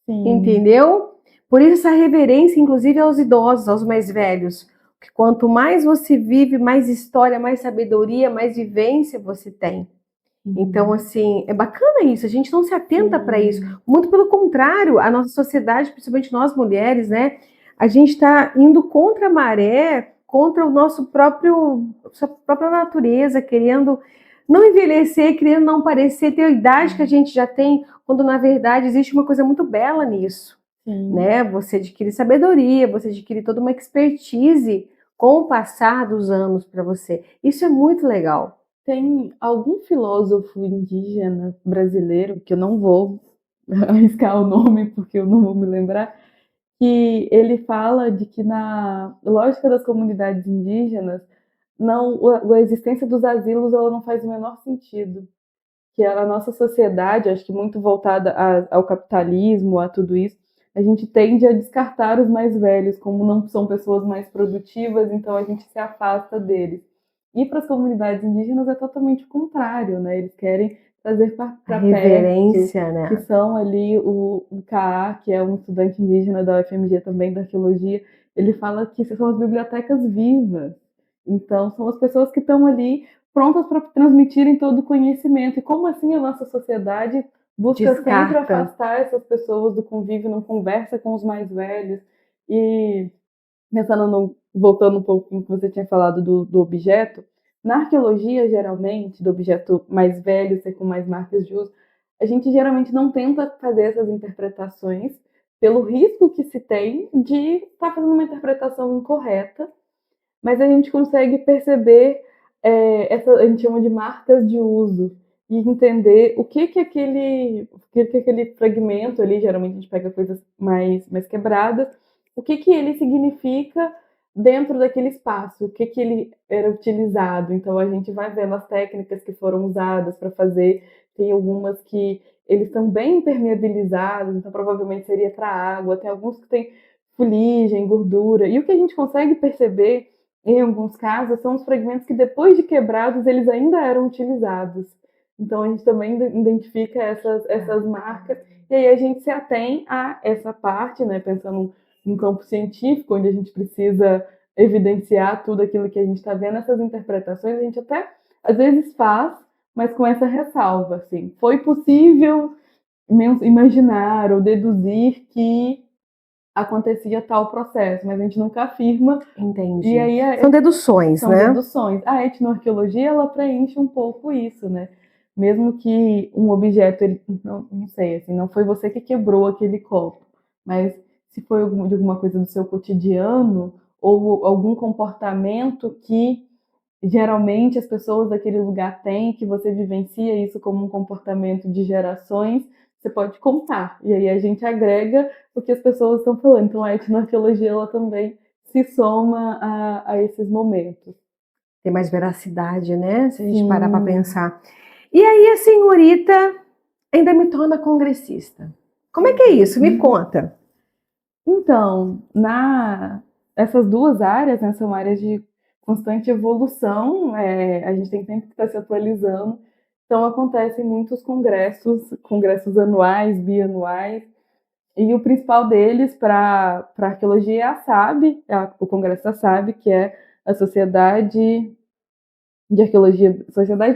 Sim. Entendeu? Por isso essa reverência, inclusive, aos idosos, aos mais velhos. Porque quanto mais você vive, mais história, mais sabedoria, mais vivência você tem. Então, assim, é bacana isso, a gente não se atenta para isso. Muito pelo contrário, a nossa sociedade, principalmente nós mulheres, né? A gente está indo contra a maré, contra o nossa própria natureza, querendo não envelhecer, querendo não parecer ter a idade que a gente já tem, quando na verdade existe uma coisa muito bela nisso. Né? Você adquire sabedoria, você adquire toda uma expertise com o passar dos anos para você. Isso é muito legal. Tem algum filósofo indígena brasileiro, que eu não vou arriscar o nome porque eu não vou me lembrar, que ele fala de que na lógica das comunidades indígenas, a existência dos asilos ela não faz o menor sentido. Que a nossa sociedade, acho que muito voltada ao capitalismo, a tudo isso, a gente tende a descartar os mais velhos, como não são pessoas mais produtivas, então a gente se afasta deles. E para as comunidades indígenas é totalmente o contrário, né? Eles querem trazer para reverência, perto, né? que são ali o Kaa, que é um estudante indígena da UFMG também, da arqueologia, ele fala que são as bibliotecas vivas. Então, são as pessoas que estão ali prontas para transmitirem todo o conhecimento. E como assim a nossa sociedade busca sempre afastar essas pessoas do convívio, não conversa com os mais velhos? E voltando um pouco no que você tinha falado do objeto, na arqueologia, geralmente, do objeto mais velho ser com mais marcas de uso, a gente geralmente não tenta fazer essas interpretações pelo risco que se tem de estar fazendo uma interpretação incorreta, mas a gente consegue perceber, a gente chama de marcas de uso, e entender o que aquele fragmento ali, geralmente a gente pega coisas mais quebradas, o que ele significa dentro daquele espaço, o que ele era utilizado. Então a gente vai vendo as técnicas que foram usadas para fazer, tem algumas que eles estão bem impermeabilizados, então provavelmente seria para água, tem alguns que têm fuligem, gordura, e o que a gente consegue perceber em alguns casos são os fragmentos que depois de quebrados eles ainda eram utilizados. Então a gente também identifica essas marcas e aí a gente se atém a essa parte, né, pensando num campo científico, onde a gente precisa evidenciar tudo aquilo que a gente está vendo, essas interpretações a gente até às vezes faz, mas com essa ressalva, assim, foi possível imaginar ou deduzir que acontecia tal processo, mas a gente nunca afirma. Entendi. E aí são deduções, são né? deduções. A etnoarqueologia, ela preenche um pouco isso, né? Mesmo que um objeto, ele, não sei, assim, não foi você que quebrou aquele copo, mas se foi de alguma coisa do seu cotidiano ou algum comportamento que geralmente as pessoas daquele lugar têm, que você vivencia isso como um comportamento de gerações, você pode contar. E aí a gente agrega o que as pessoas estão falando. Então a etnoarqueologia, ela também se soma a esses momentos. Tem mais veracidade, né? Se a gente parar para pensar. E aí a senhorita ainda me torna congressista. Como é que é isso? Me conta. Então, essas duas áreas, né, são áreas de constante evolução, a gente tem sempre que estar se atualizando. Então acontecem muitos congressos anuais, bianuais, e o principal deles para a arqueologia é a SAB, o Congresso da SAB, que é a Sociedade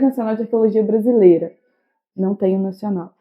Nacional de Arqueologia Brasileira. não tem o nacional.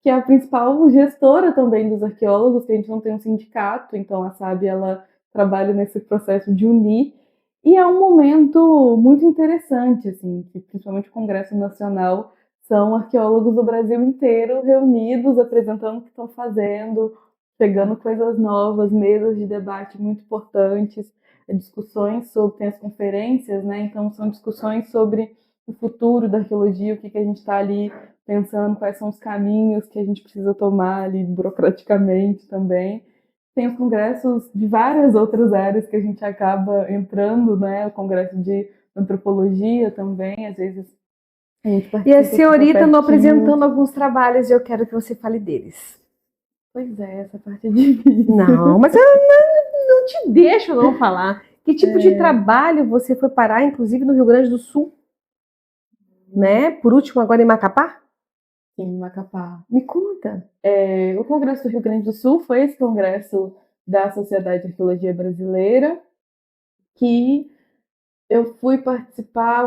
Que é a principal gestora também dos arqueólogos, que a gente não tem um sindicato, então a SAB ela trabalha nesse processo de unir, e é um momento muito interessante, assim, que principalmente o Congresso Nacional são arqueólogos do Brasil inteiro reunidos, apresentando o que estão fazendo, pegando coisas novas, mesas de debate muito importantes, discussões sobre, tem as conferências, né? Então são discussões sobre o futuro da arqueologia, o que a gente está ali pensando, quais são os caminhos que a gente precisa tomar ali burocraticamente também. Tem os congressos de várias outras áreas que a gente acaba entrando, né? O congresso de antropologia também, às vezes a gente E participa. a senhorita não apresentando alguns trabalhos e eu quero que você fale deles. Pois é, essa parte é difícil. Não, mas eu não te deixo não falar. Que tipo de trabalho você foi parar, inclusive no Rio Grande do Sul? Né? Por último, agora em Macapá? Sim, Macapá. Me conta. O Congresso do Rio Grande do Sul foi esse congresso da Sociedade de Arqueologia Brasileira que eu fui participar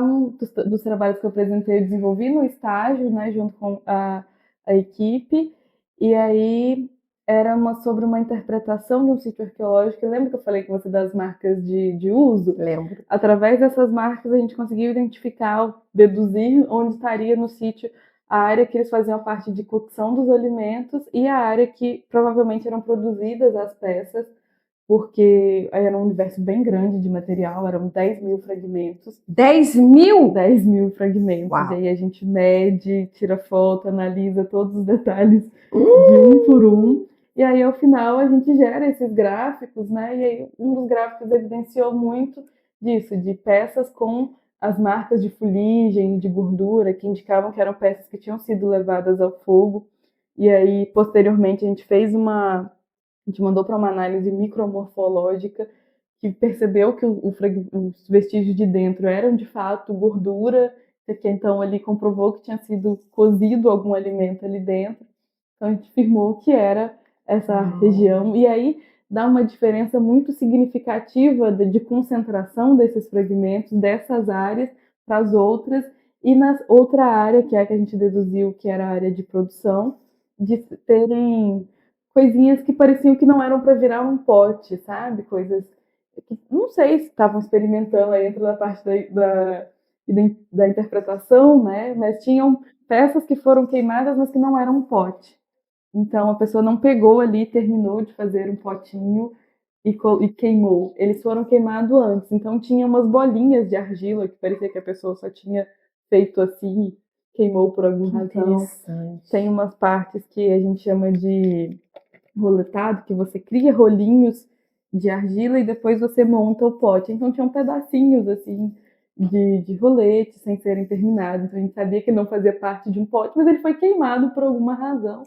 dos trabalhos que eu apresentei, eu desenvolvi no estágio, né, junto com a equipe, e aí era sobre uma interpretação de um sítio arqueológico. Lembra que eu falei com você das marcas de uso? Lembro. Através dessas marcas a gente conseguiu identificar, deduzir onde estaria no sítio a área que eles faziam parte de cocção dos alimentos e a área que provavelmente eram produzidas as peças, porque era um universo bem grande de material, eram 10 mil fragmentos. 10 mil? 10 mil fragmentos. Uau. E aí a gente mede, tira foto, analisa todos os detalhes de um por um. E aí, ao final, a gente gera esses gráficos, né? E aí, um dos gráficos evidenciou muito disso, de peças com as marcas de fuligem, de gordura, que indicavam que eram peças que tinham sido levadas ao fogo. E aí, posteriormente, a gente mandou para uma análise micromorfológica que percebeu que os vestígios de dentro eram de fato gordura, que então ali comprovou que tinha sido cozido algum alimento ali dentro. Então a gente afirmou que era essa região, e aí dá uma diferença muito significativa de concentração desses fragmentos, dessas áreas para as outras, e na outra área, que é a que a gente deduziu que era a área de produção, de terem coisinhas que pareciam que não eram para virar um pote, sabe? Coisas que não sei se estavam experimentando aí dentro da parte da interpretação, né? Mas tinham peças que foram queimadas, mas que não eram um pote. Então a pessoa não pegou ali, terminou de fazer um potinho e queimou. Eles foram queimados antes, então tinha umas bolinhas de argila que parecia que a pessoa só tinha feito assim, queimou por alguma razão. Tem umas partes que a gente chama de roletado, que você cria rolinhos de argila e depois você monta o pote. Então tinham pedacinhos assim de rolete sem serem terminados. Então a gente sabia que não fazia parte de um pote, mas ele foi queimado por alguma razão.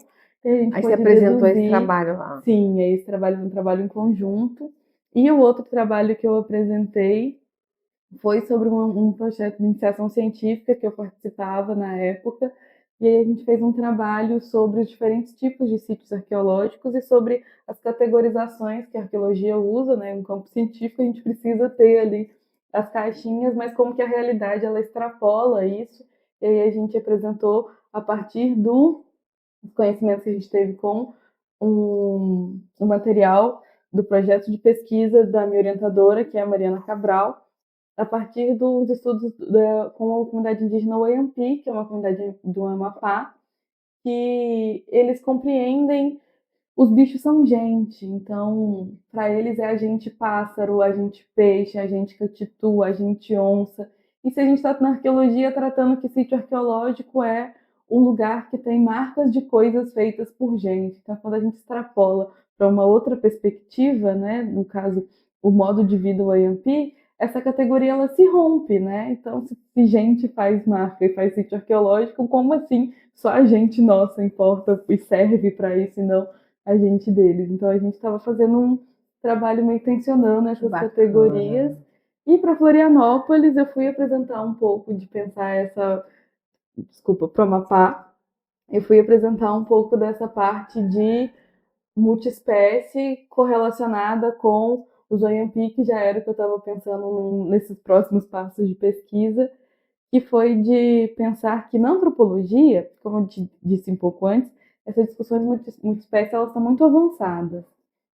E a gente aí você apresentou esse trabalho lá. Sim, esse trabalho é um trabalho em conjunto. E o outro trabalho que eu apresentei foi sobre um projeto de iniciação científica que eu participava na época. E aí a gente fez um trabalho sobre os diferentes tipos de sítios arqueológicos e sobre as categorizações que a arqueologia usa, né? Um campo científico a gente precisa ter ali as caixinhas, mas como que a realidade ela extrapola isso. E aí a gente apresentou a partir dos conhecimentos que a gente teve com um material do projeto de pesquisa da minha orientadora, que é a Mariana Cabral, a partir dos estudos com a comunidade indígena Oyampi, que é uma comunidade do Amapá, que eles compreendem os bichos são gente, então para eles é agente pássaro, agente peixe, agente catitu, agente onça. E se a gente está na arqueologia tratando que sítio arqueológico é um lugar que tem marcas de coisas feitas por gente. Então quando a gente extrapola para uma outra perspectiva, né, no caso o modo de vida Oyampi, essa categoria ela se rompe, né? Então se gente faz marca e faz sítio arqueológico, como assim só a gente nossa importa e serve para isso e não a gente deles? Então a gente estava fazendo um trabalho meio tensionando essas categorias. E para Florianópolis eu fui apresentar um pouco de pensar para o Amapá, eu fui apresentar um pouco dessa parte de multiespécie correlacionada com os Oyampi, que já era o que eu estava pensando nesses próximos passos de pesquisa. que foi de pensar que na antropologia, como eu te disse um pouco antes, essas discussões multiespécies elas são muito avançadas.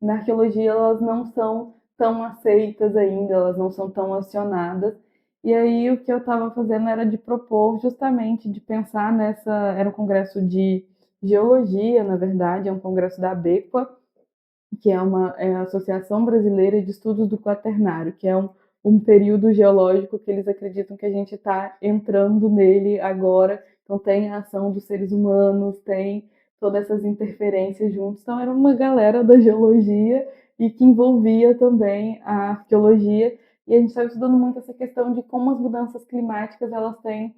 Na arqueologia elas não são tão aceitas ainda, elas não são tão acionadas. E aí o que eu estava fazendo era de propor justamente de pensar nessa, era um congresso de geologia, na verdade, é um congresso da ABEQUA, que é a Associação Brasileira de Estudos do Quaternário, que é um período geológico que eles acreditam que a gente está entrando nele agora. Então tem a ação dos seres humanos, tem todas essas interferências juntos. Então era uma galera da geologia e que envolvia também a arqueologia. E a gente estava estudando muito essa questão de como as mudanças climáticas elas têm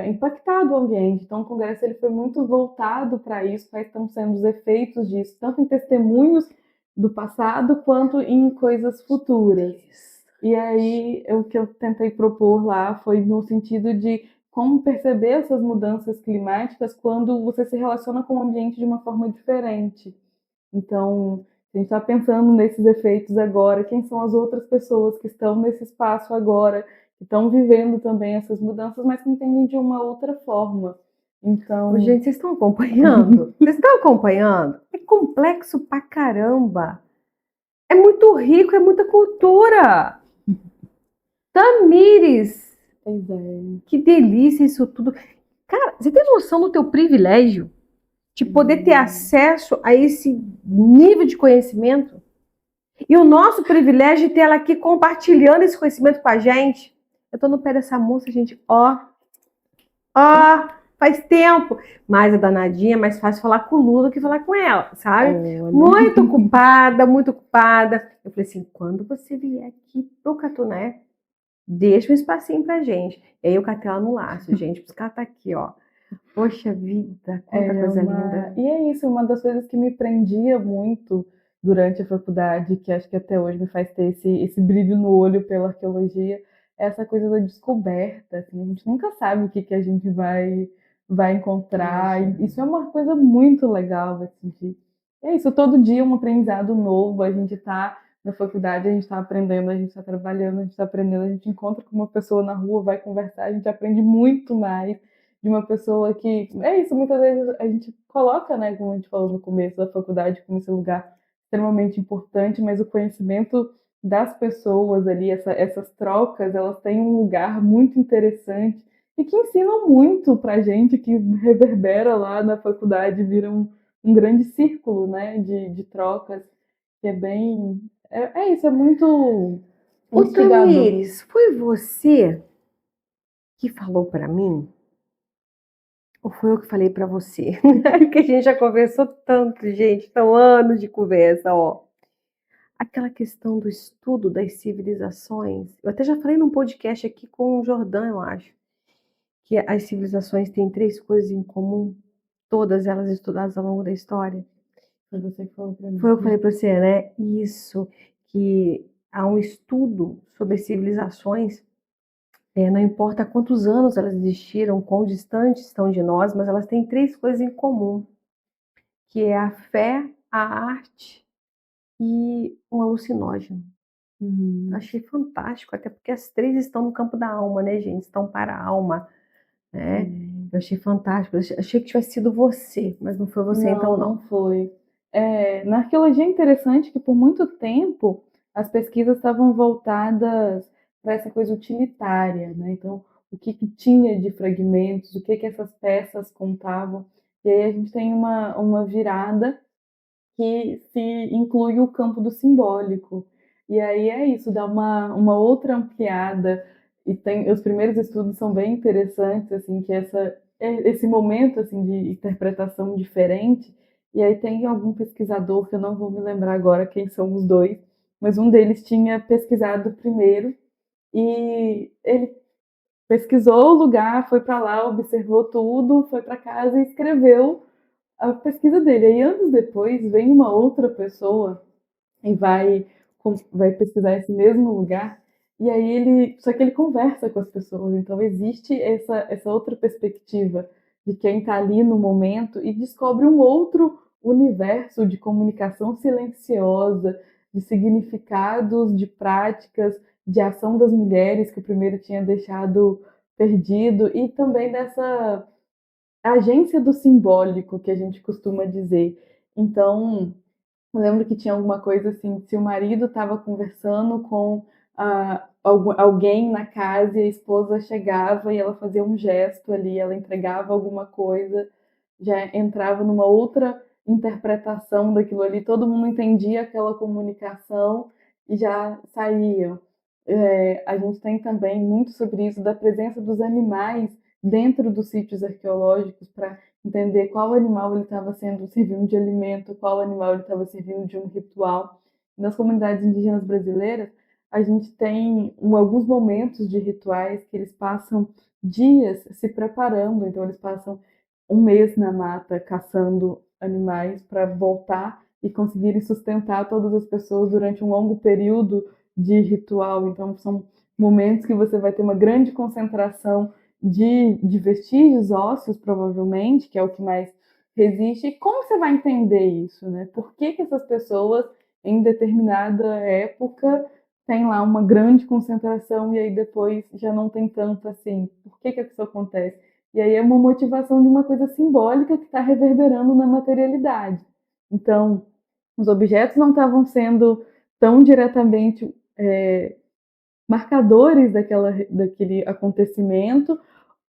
impactado o ambiente. Então, o congresso ele foi muito voltado para isso, quais estão sendo os efeitos disso, tanto em testemunhos do passado quanto em coisas futuras. E aí, o que eu tentei propor lá foi no sentido de como perceber essas mudanças climáticas quando você se relaciona com o ambiente de uma forma diferente. Então, a gente está pensando nesses efeitos agora, quem são as outras pessoas que estão nesse espaço agora, que estão vivendo também essas mudanças, mas que entendem de uma outra forma. Então, gente, vocês estão acompanhando? Vocês estão acompanhando? É complexo pra caramba. É muito rico, é muita cultura. Tamires, pois é. Que delícia isso tudo. Cara, você tem noção do teu privilégio de poder ter acesso a esse nível de conhecimento? E o nosso privilégio de ter ela aqui compartilhando esse conhecimento com a gente. Eu tô no pé dessa moça, gente, faz tempo. Mas a danadinha é mais fácil falar com o Lula do que falar com ela, sabe? Muito ocupada, muito ocupada. Eu falei assim, quando você vier aqui pro Catuné, deixa um espacinho pra gente. E aí eu catei ela no laço, gente, os caras tá aqui, ó. Poxa vida, quanta coisa linda. E é isso, uma das coisas que me prendia muito durante a faculdade, que acho que até hoje me faz ter esse brilho no olho pela arqueologia, é essa coisa da descoberta. Assim, a gente nunca sabe o que a gente vai encontrar. E isso é uma coisa muito legal. Assim, é isso, todo dia um aprendizado novo. A gente está na faculdade, a gente está aprendendo, a gente está trabalhando, a gente está aprendendo, a gente encontra com uma pessoa na rua, vai conversar, a gente aprende muito mais de uma pessoa que... É isso, muitas vezes a gente coloca, né, como a gente falou no começo da faculdade, como esse lugar extremamente importante, mas o conhecimento das pessoas ali, essas trocas, elas têm um lugar muito interessante e que ensinam muito pra gente, que reverbera lá na faculdade, vira um grande círculo, né, de trocas, que é bem... É isso, é muito... Ô, Tamires, foi você que falou pra mim? Ou foi eu que falei pra você? Porque a gente já conversou tanto, gente. São anos de conversa, ó. Aquela questão do estudo das civilizações. Eu até já falei num podcast aqui com o Jordan, eu acho. Que as civilizações têm 3 coisas em comum. Todas elas estudadas ao longo da história. Foi você que falou pra mim. Foi eu que falei pra você, né? Isso. Que há um estudo sobre as civilizações. Não importa quantos anos elas existiram, quão distantes estão de nós, mas elas têm 3 coisas em comum, que é a fé, a arte e um alucinógeno. Achei fantástico, até porque as 3 estão no campo da alma, né, gente? Estão para a alma, né? Eu achei fantástico. Eu achei que tivesse sido você, mas não foi você, então não. Não foi. Na arqueologia é interessante que por muito tempo as pesquisas estavam voltadas para essa coisa utilitária, né? Então, o que tinha de fragmentos, o que essas peças contavam. E aí a gente tem uma virada que se inclui o campo do simbólico. E aí é isso, dá uma outra ampliada. E os primeiros estudos são bem interessantes, assim, que esse momento assim de interpretação diferente. E aí tem algum pesquisador, que eu não vou me lembrar agora quem são os dois, mas um deles tinha pesquisado primeiro e ele pesquisou o lugar, foi para lá, observou tudo, foi para casa e escreveu a pesquisa dele. Aí anos depois vem uma outra pessoa e vai pesquisar esse mesmo lugar, e aí só que ele conversa com as pessoas, então existe essa outra perspectiva de quem está ali no momento e descobre um outro universo de comunicação silenciosa, de significados, de práticas, de ação das mulheres, que o primeiro tinha deixado perdido, e também dessa agência do simbólico que a gente costuma dizer. Então, eu lembro que tinha alguma coisa assim, se o marido estava conversando com alguém na casa e a esposa chegava e ela fazia um gesto ali, ela entregava alguma coisa, já entrava numa outra interpretação daquilo ali, todo mundo entendia aquela comunicação e já saía. A gente tem também muito sobre isso, da presença dos animais dentro dos sítios arqueológicos, para entender qual animal ele estava sendo servindo de alimento, qual animal ele estava servindo de um ritual. Nas comunidades indígenas brasileiras, a gente tem alguns momentos de rituais que eles passam dias se preparando, então eles passam um mês na mata caçando animais para voltar e conseguirem sustentar todas as pessoas durante um longo período de ritual. Então são momentos que você vai ter uma grande concentração de vestígios ósseos, provavelmente, que é o que mais resiste. E como você vai entender isso, né? Por que essas pessoas, em determinada época, têm lá uma grande concentração e aí depois já não tem tanto assim? Por que isso acontece? E aí é uma motivação de uma coisa simbólica que está reverberando na materialidade. Então, os objetos não estavam sendo tão diretamente marcadores daquele acontecimento.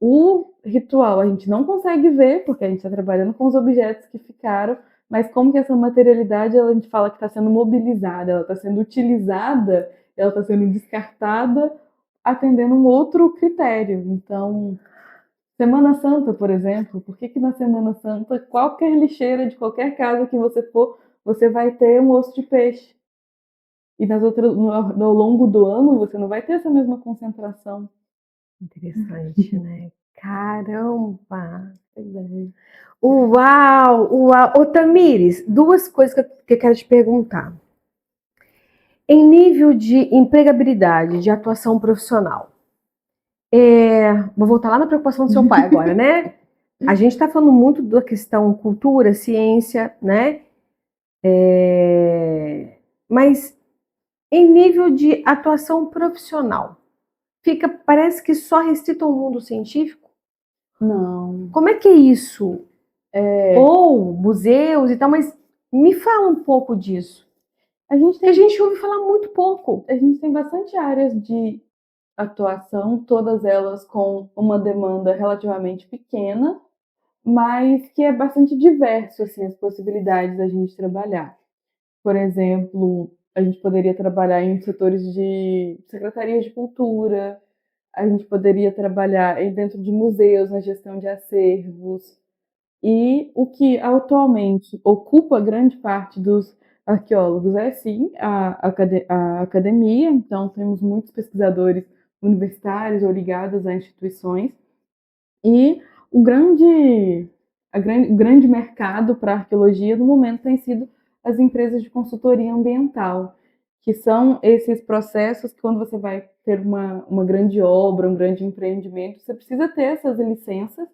O ritual a gente não consegue ver, porque a gente está trabalhando com os objetos que ficaram, mas como que essa materialidade, a gente fala que está sendo mobilizada, ela está sendo utilizada, ela está sendo descartada, atendendo um outro critério. Então, Semana Santa, por exemplo, por que na Semana Santa, qualquer lixeira de qualquer casa que você for, você vai ter um osso de peixe? E ao longo do ano, você não vai ter essa mesma concentração. Interessante, né? Caramba! Uau! Uau! Ô, Tamires, duas coisas que eu quero te perguntar. Em nível de empregabilidade, de atuação profissional, vou voltar lá na preocupação do seu pai agora, né? A gente está falando muito da questão cultura, ciência, né? Mas em nível de atuação profissional, parece que só restrito ao mundo científico? Não. Como é que é isso? Ou museus e tal, mas me fala um pouco disso. A gente ouve falar muito pouco. A gente tem bastante áreas de atuação, todas elas com uma demanda relativamente pequena, mas que é bastante diverso, assim, as possibilidades da gente trabalhar. Por exemplo, a gente poderia trabalhar em setores de secretarias de cultura, a gente poderia trabalhar dentro de museus, na gestão de acervos. E o que atualmente ocupa grande parte dos arqueólogos é, sim, a academia. Então, temos muitos pesquisadores universitários ou ligados a instituições. E o grande mercado para a arqueologia no momento tem sido as empresas de consultoria ambiental, que são esses processos que, quando você vai ter uma grande obra, um grande empreendimento, você precisa ter essas licenças,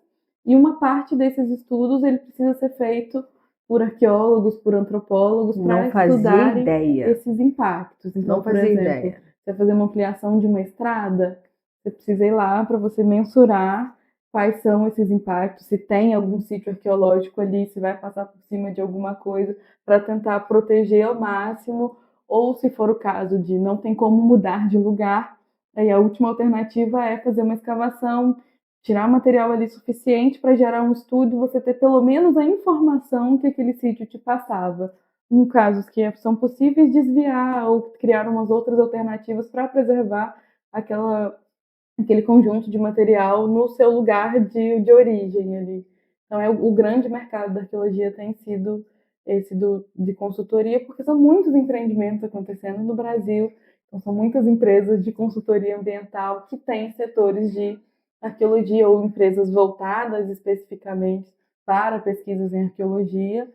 e uma parte desses estudos ele precisa ser feito por arqueólogos, por antropólogos, para estudarem esses impactos. Então, por exemplo, você vai fazer uma ampliação de uma estrada, você precisa ir lá para você mensurar quais são esses impactos, se tem algum sítio arqueológico ali, se vai passar por cima de alguma coisa, para tentar proteger ao máximo, ou se for o caso de não tem como mudar de lugar, aí a última alternativa é fazer uma escavação, tirar material ali suficiente para gerar um estudo, você ter pelo menos a informação que aquele sítio te passava. Em casos que são possíveis, desviar ou criar umas outras alternativas para preservar aquele conjunto de material no seu lugar de origem ali. Então, o grande mercado da arqueologia tem sido esse de consultoria, porque são muitos empreendimentos acontecendo no Brasil, então são muitas empresas de consultoria ambiental que têm setores de arqueologia ou empresas voltadas especificamente para pesquisas em arqueologia,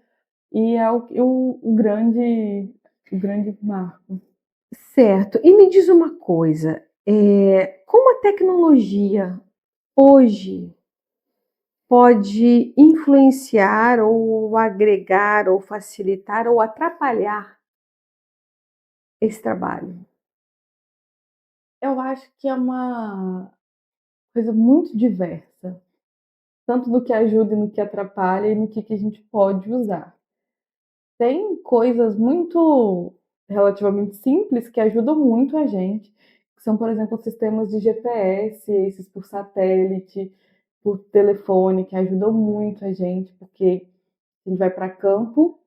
e é o grande marco. Certo. E me diz uma coisa, como a tecnologia hoje pode influenciar ou agregar ou facilitar ou atrapalhar esse trabalho? Eu acho que é uma coisa muito diversa, tanto no que ajuda e no que atrapalha e no que a gente pode usar. Tem coisas muito relativamente simples que ajudam muito a gente, que são, por exemplo, sistemas de GPS, esses por satélite, por telefone, que ajudam muito a gente, porque a gente vai para campo.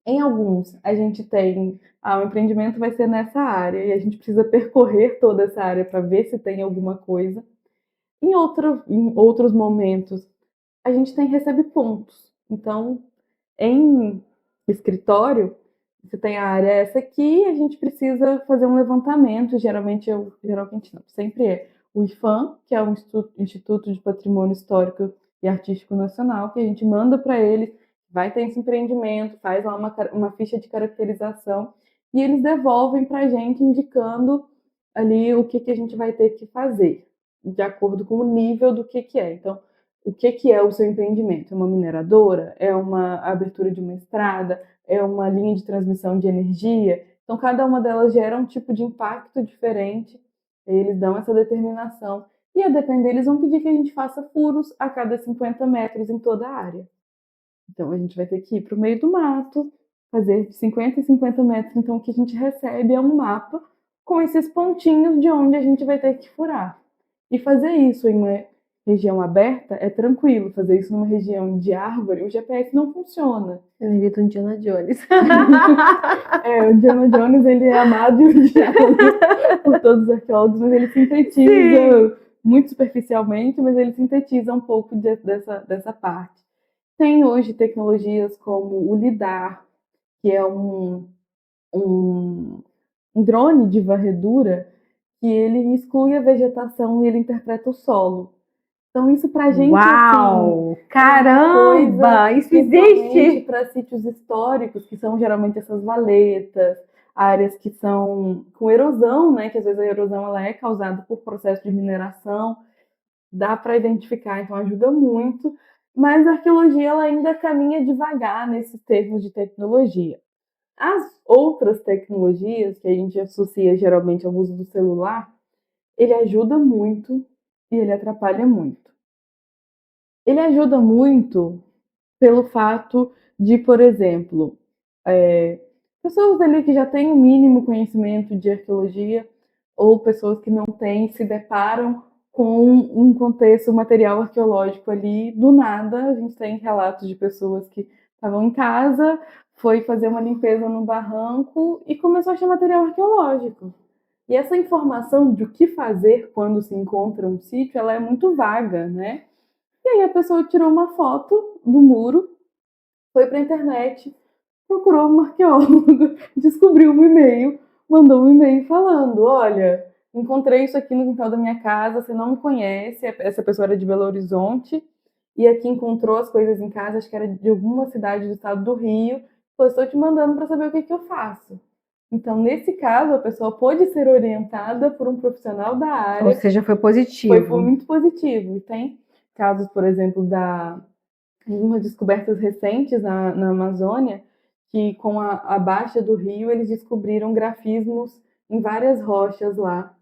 Em alguns, a gente tem, o empreendimento vai ser nessa área e a gente precisa percorrer toda essa área para ver se tem alguma coisa. Em outros momentos, a gente recebe pontos. Então, em escritório, você tem a área essa aqui, a gente precisa fazer um levantamento, geralmente não, sempre é o IPHAN, que é o Instituto de Patrimônio Histórico e Artístico Nacional, que a gente manda para eles, vai ter esse empreendimento, faz lá uma ficha de caracterização, e eles devolvem para a gente indicando ali o que a gente vai ter que fazer, de acordo com o nível do que é. Então, o que é o seu empreendimento? É uma mineradora? É uma abertura de uma estrada? É uma linha de transmissão de energia? Então, cada uma delas gera um tipo de impacto diferente. Eles dão essa determinação. E, a depender, eles vão pedir que a gente faça furos a cada 50 metros em toda a área. Então, a gente vai ter que ir para o meio do mato, fazer de 50 em 50 metros. Então, o que a gente recebe é um mapa com esses pontinhos de onde a gente vai ter que furar. E fazer isso em uma região aberta é tranquilo. Fazer isso numa região de árvore, o GPS não funciona. Eu invito o Indiana Jones. O Indiana Jones, ele é amado e odiado por todos os arqueólogos, mas ele sintetiza muito superficialmente, mas ele sintetiza um pouco dessa parte. Tem hoje tecnologias como o LIDAR, que é um drone de varredura que ele exclui a vegetação e ele interpreta o solo. Então isso pra gente, uau, assim, caramba, isso existe! Para sítios históricos, que são geralmente essas valetas, áreas que são com erosão, né, que às vezes a erosão ela é causada por processo de mineração, dá para identificar, então ajuda muito, mas a arqueologia ela ainda caminha devagar nesses termos de tecnologia. As outras tecnologias que a gente associa geralmente ao uso do celular, ele ajuda muito e ele atrapalha muito. Ele ajuda muito pelo fato de, por exemplo, pessoas ali que já têm o mínimo conhecimento de arqueologia ou pessoas que não têm, se deparam com um contexto material arqueológico ali, do nada. A gente tem relatos de pessoas que estavam em casa, foi fazer uma limpeza no barranco e começou a achar material arqueológico. E essa informação de o que fazer quando se encontra um sítio, ela é muito vaga, né? E aí a pessoa tirou uma foto do muro, foi para a internet, procurou um arqueólogo, descobriu um e-mail, mandou um e-mail falando: olha, encontrei isso aqui no quintal da minha casa, você não me conhece, essa pessoa era de Belo Horizonte, e aqui encontrou as coisas em casa, acho que era de alguma cidade do estado do Rio, estou te mandando para saber o que eu faço. Então, nesse caso, a pessoa pôde ser orientada por um profissional da área. Ou seja, foi positivo. Foi muito positivo. E tem casos, por exemplo, de umas descobertas recentes na Amazônia, que com a baixa do rio, eles descobriram grafismos em várias rochas lá.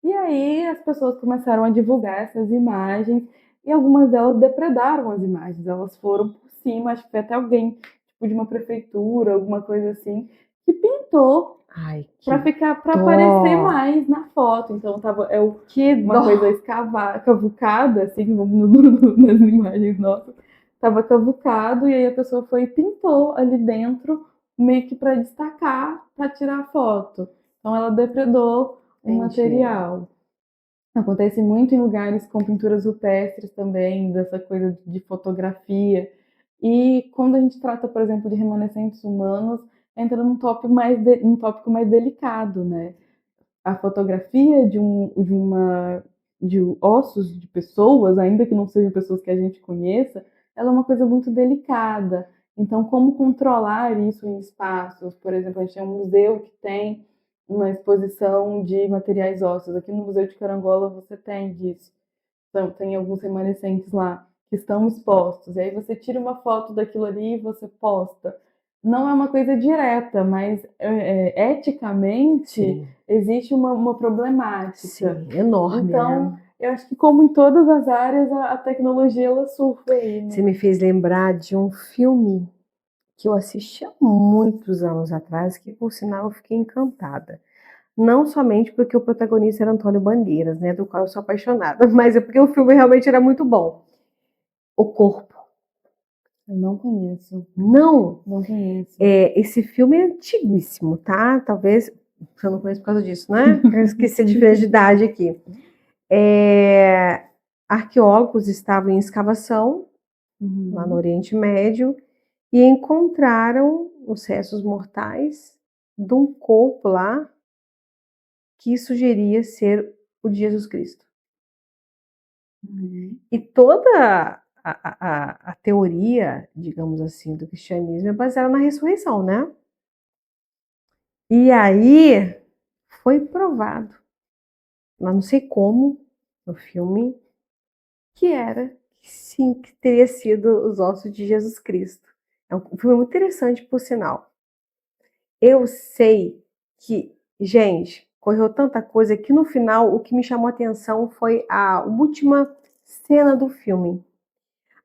E aí as pessoas começaram a divulgar essas imagens, e algumas delas depredaram as imagens. Elas foram por cima, acho que foi até alguém, tipo de uma prefeitura, alguma coisa assim, que pintou para aparecer mais na foto. Então tava uma coisa cavucada, assim, nas imagens nossas. Tava cavucado, e aí a pessoa foi e pintou ali dentro, meio que para destacar, para tirar foto. Então ela depredou o material. Acontece muito em lugares com pinturas rupestres também, dessa coisa de fotografia. E quando a gente trata, por exemplo, de remanescentes humanos, entra num tópico mais delicado, né? A fotografia de ossos de pessoas, ainda que não sejam pessoas que a gente conheça, ela é uma coisa muito delicada. Então, como controlar isso em espaços? Por exemplo, a gente tem um museu que tem uma exposição de materiais ósseos. Aqui no Museu de Carangola você tem disso. Então, tem alguns remanescentes lá que estão expostos. E aí você tira uma foto daquilo ali e você posta. Não é uma coisa direta, mas eticamente existe uma problemática. Sim, enorme. Então, né? eu acho que como em todas as áreas, a tecnologia ela surfa aí, né? Você me fez lembrar de um filme que eu assisti há muitos anos atrás, que por sinal eu fiquei encantada. Não somente porque o protagonista era Antônio Bandeiras, né, do qual eu sou apaixonada, mas é porque o filme realmente era muito bom. O Corpo. Eu não conheço. Não? Não conheço. Esse filme é antiguíssimo, tá? Talvez eu não conheço por causa disso, né? Eu esqueci a diferença de idade aqui. Arqueólogos estavam em escavação lá no Oriente Médio e encontraram os restos mortais de um corpo lá que sugeria ser o de Jesus Cristo. E toda a teoria, digamos assim, do cristianismo é baseada na ressurreição, né? E aí foi provado, mas não sei como, no filme, que sim, que teria sido os ossos de Jesus Cristo. É um filme muito interessante, por sinal. Eu sei que, gente, correu tanta coisa que no final o que me chamou a atenção foi a última cena do filme.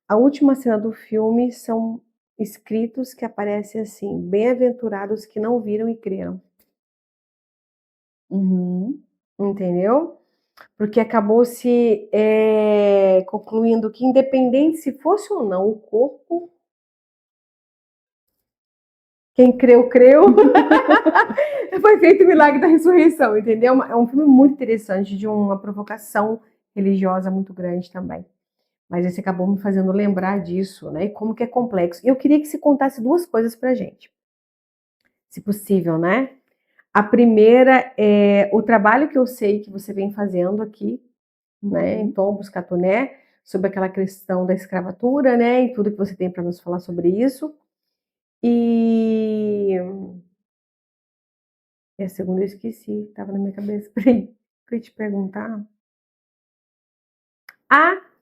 A última cena do filme são escritos que aparecem assim: bem-aventurados que não viram e creram. Entendeu? Porque acabou se concluindo que, independente se fosse ou não o corpo, quem creu, creu. Foi feito o milagre da ressurreição, entendeu? É um filme muito interessante, de uma provocação religiosa muito grande também. Mas esse acabou me fazendo lembrar disso, né? E como que é complexo. E eu queria que você contasse duas coisas pra gente, se possível, né? A primeira é o trabalho que eu sei que você vem fazendo aqui, né, em Tombos, Catuné, sobre aquela questão da escravatura, né, e tudo que você tem para nos falar sobre isso. E a segunda eu esqueci, estava na minha cabeça. Peraí, eu ia te perguntar.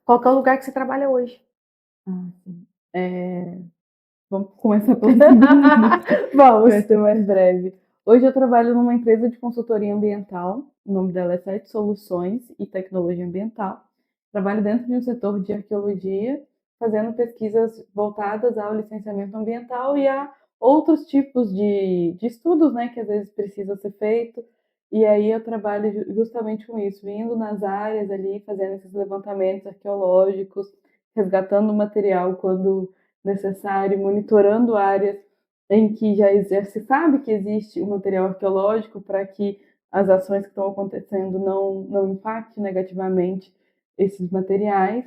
Qual que é o lugar que você trabalha hoje? Sim. Vamos começar pelo segundo. Vamos. Vai ser mais breve. Hoje eu trabalho numa empresa de consultoria ambiental. O nome dela é Sete Soluções e Tecnologia Ambiental. Trabalho dentro de um setor de arqueologia, fazendo pesquisas voltadas ao licenciamento ambiental e a outros tipos de estudos, né, que às vezes precisam ser feito. E aí eu trabalho justamente com isso, indo nas áreas ali, fazendo esses levantamentos arqueológicos, resgatando material quando necessário, monitorando áreas em que já se sabe que existe o material arqueológico para que as ações que estão acontecendo não impactem negativamente esses materiais.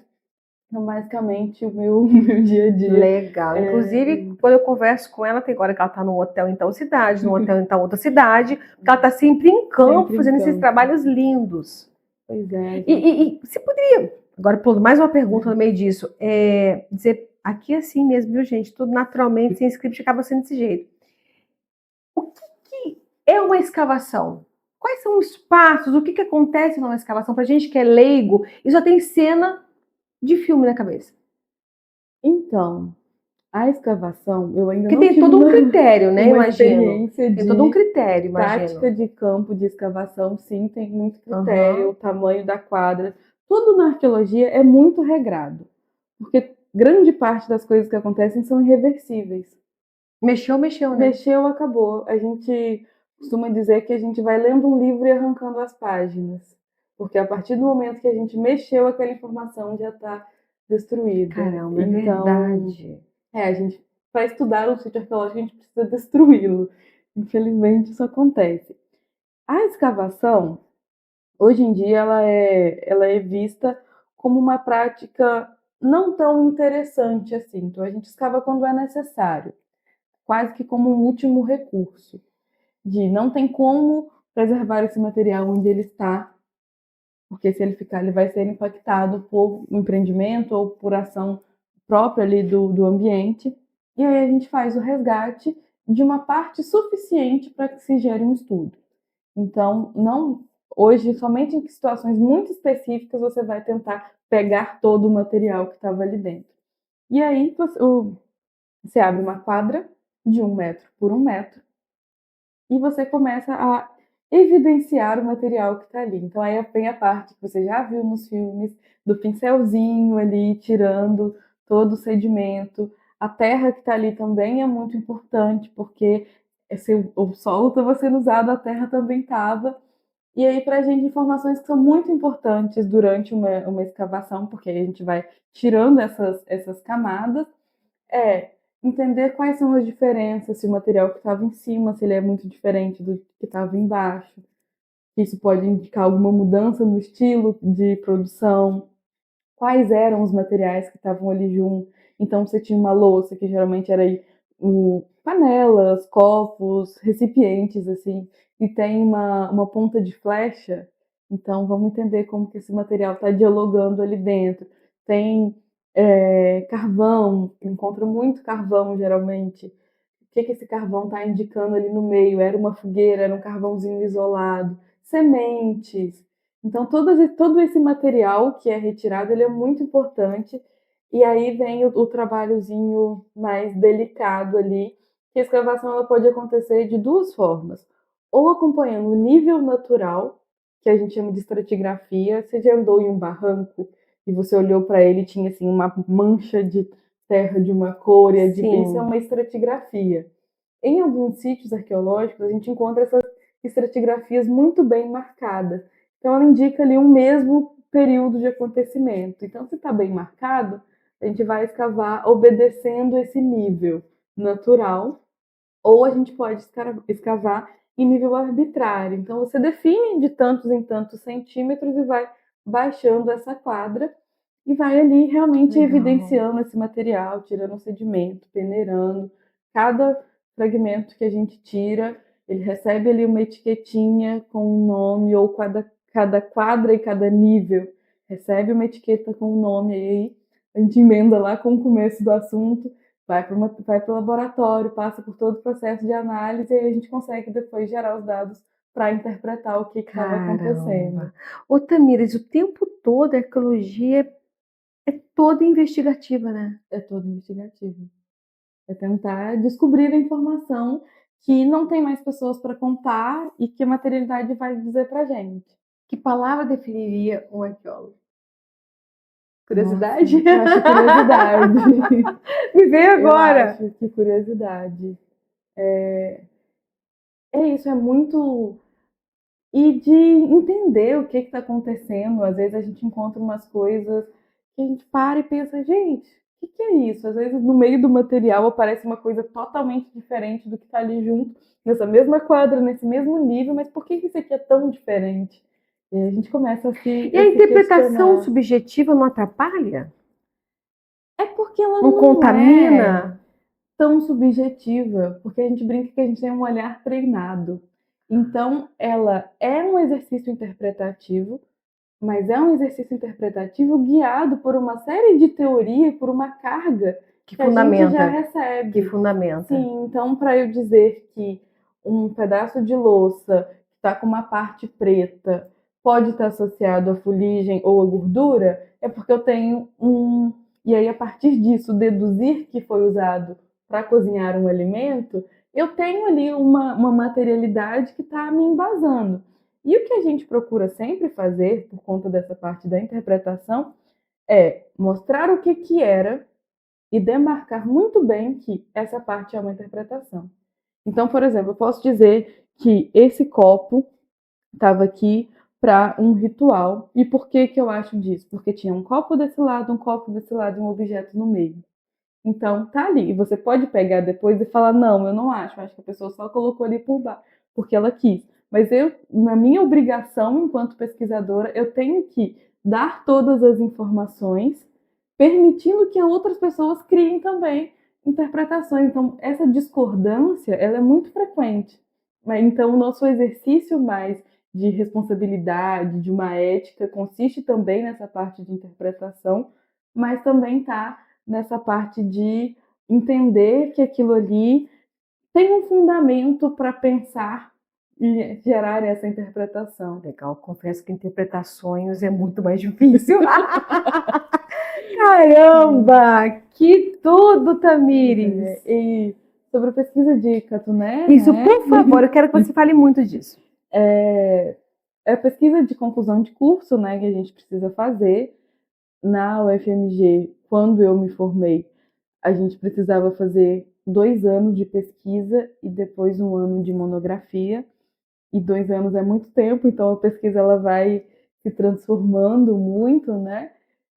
Então, basicamente, o meu dia a dia. Legal. Inclusive, quando eu converso com ela, tem hora que ela está num hotel em tal cidade, num hotel em tal outra cidade, porque ela está sempre em campo, fazendo esses trabalhos lindos. Pois é. E você poderia, agora pulando mais uma pergunta no meio disso, dizer, aqui é assim mesmo, viu, gente? Tudo naturalmente, sem script, acaba sendo desse jeito. O que é uma escavação? Quais são os passos? O que acontece numa escavação? Pra gente que é leigo e só tem cena de filme na cabeça. Então, a escavação, eu ainda que não tem tive todo um critério, né? Imagino. Tem todo um critério, imagino. Tática de campo de escavação, sim, tem muito critério, o tamanho da quadra. Tudo na arqueologia é muito regrado, porque grande parte das coisas que acontecem são irreversíveis. Mexeu, né? Mexeu, acabou. A gente costuma dizer que a gente vai lendo um livro e arrancando as páginas, porque a partir do momento que a gente mexeu, aquela informação já está destruída. Caramba, é verdade. A gente, para estudar o sítio arqueológico, a gente precisa destruí-lo. Infelizmente, isso acontece. A escavação, hoje em dia, ela é vista como uma prática não tão interessante assim. Então, a gente escava quando é necessário, quase que como um último recurso. Não tem como preservar esse material onde ele está, porque se ele ficar, ele vai ser impactado por um empreendimento ou por ação própria ali do ambiente. E aí a gente faz o resgate de uma parte suficiente para que se gere um estudo. Então, hoje, somente em situações muito específicas, você vai tentar pegar todo o material que estava ali dentro. E aí você abre uma quadra de 1 metro por 1 metro e você começa a evidenciar o material que está ali. Então aí vem a parte que você já viu nos filmes, do pincelzinho ali, tirando todo o sedimento. A terra que está ali também é muito importante, porque o solo estava sendo usado, a terra também estava. E aí, para a gente, informações que são muito importantes durante uma escavação, porque aí a gente vai tirando essas camadas, é entender quais são as diferenças, se o material que estava em cima, se ele é muito diferente do que estava embaixo. Isso pode indicar alguma mudança no estilo de produção, quais eram os materiais que estavam ali junto. Então, você tinha uma louça, que geralmente era aí, panelas, copos, recipientes, assim, e tem uma ponta de flecha. Então, vamos entender como que esse material está dialogando ali dentro. Tem carvão, encontra muito carvão, geralmente. O que esse carvão está indicando ali no meio? Era uma fogueira, era um carvãozinho isolado. Sementes. Então, todo esse material que é retirado, ele é muito importante. E aí vem o trabalhozinho mais delicado ali, que a escavação ela pode acontecer de duas formas. Ou acompanhando o nível natural, que a gente chama de estratigrafia. Você já andou em um barranco e você olhou para ele e tinha assim, uma mancha de terra de uma cor, e isso é uma estratigrafia. Em alguns sítios arqueológicos, a gente encontra essas estratigrafias muito bem marcadas. Então, ela indica ali um mesmo período de acontecimento. Então, se está bem marcado, a gente vai escavar obedecendo esse nível natural, ou a gente pode escavar em nível arbitrário. Então, você define de tantos em tantos centímetros e vai baixando essa quadra e vai ali realmente evidenciando esse material, tirando o sedimento, peneirando. Cada fragmento que a gente tira, ele recebe ali uma etiquetinha com um nome, ou cada quadra e cada nível recebe uma etiqueta com um nome, aí a gente emenda lá com o começo do assunto, vai para o laboratório, passa por todo o processo de análise, e aí a gente consegue depois gerar os dados para interpretar o que estava acontecendo. Ô, Tamires, o tempo todo a arqueologia é toda investigativa, né? É toda investigativa. É tentar descobrir a informação que não tem mais pessoas para contar e que a materialidade vai dizer para gente. Que palavra definiria um arqueólogo? Curiosidade? Nossa, eu acho curiosidade. Me veio agora. Eu acho que curiosidade. É isso, é muito... E de entender o que está acontecendo. Às vezes a gente encontra umas coisas que a gente para e pensa, gente, o que é isso? Às vezes no meio do material aparece uma coisa totalmente diferente do que está ali junto, nessa mesma quadra, nesse mesmo nível, mas por que isso aqui é tão diferente? E a gente começa a se E a interpretação questionar. subjetiva não atrapalha? É porque ela não contamina? É tão subjetiva, porque a gente brinca que a gente tem um olhar treinado. Então, ela é um exercício interpretativo, mas é um exercício interpretativo guiado por uma série de teoria, por uma carga que a gente já recebe. Que fundamenta. Sim, então para eu dizer que um pedaço de louça que está com uma parte preta pode estar associado à fuligem ou à gordura, é porque eu tenho E aí, a partir disso, deduzir que foi usado para cozinhar um alimento, eu tenho ali uma materialidade que está me embasando. E o que a gente procura sempre fazer, por conta dessa parte da interpretação, é mostrar o que era e demarcar muito bem que essa parte é uma interpretação. Então, por exemplo, eu posso dizer que esse copo estava aqui para um ritual. E por que eu acho disso? Porque tinha um copo desse lado, um copo desse lado e um objeto no meio. Então, tá ali. E você pode pegar depois e falar, não, eu não acho. Eu acho que a pessoa só colocou ali por baixo, porque ela quis. Mas eu, na minha obrigação enquanto pesquisadora, eu tenho que dar todas as informações, permitindo que outras pessoas criem também interpretações. Então, essa discordância, ela é muito frequente. Então, o nosso exercício mais de responsabilidade, de uma ética, consiste também nessa parte de interpretação, mas também está nessa parte de entender que aquilo ali tem um fundamento para pensar e gerar essa interpretação. Legal, confesso que interpretar sonhos é muito mais difícil. Caramba, que tudo, Tamires! E sobre a pesquisa de Catuné... Isso, por favor, eu quero que você fale muito disso. é a pesquisa de conclusão de curso, né, que a gente precisa fazer. Na UFMG, quando eu me formei, a gente precisava fazer 2 anos de pesquisa e depois 1 ano de monografia. E 2 anos é muito tempo, então a pesquisa ela vai se transformando muito, né?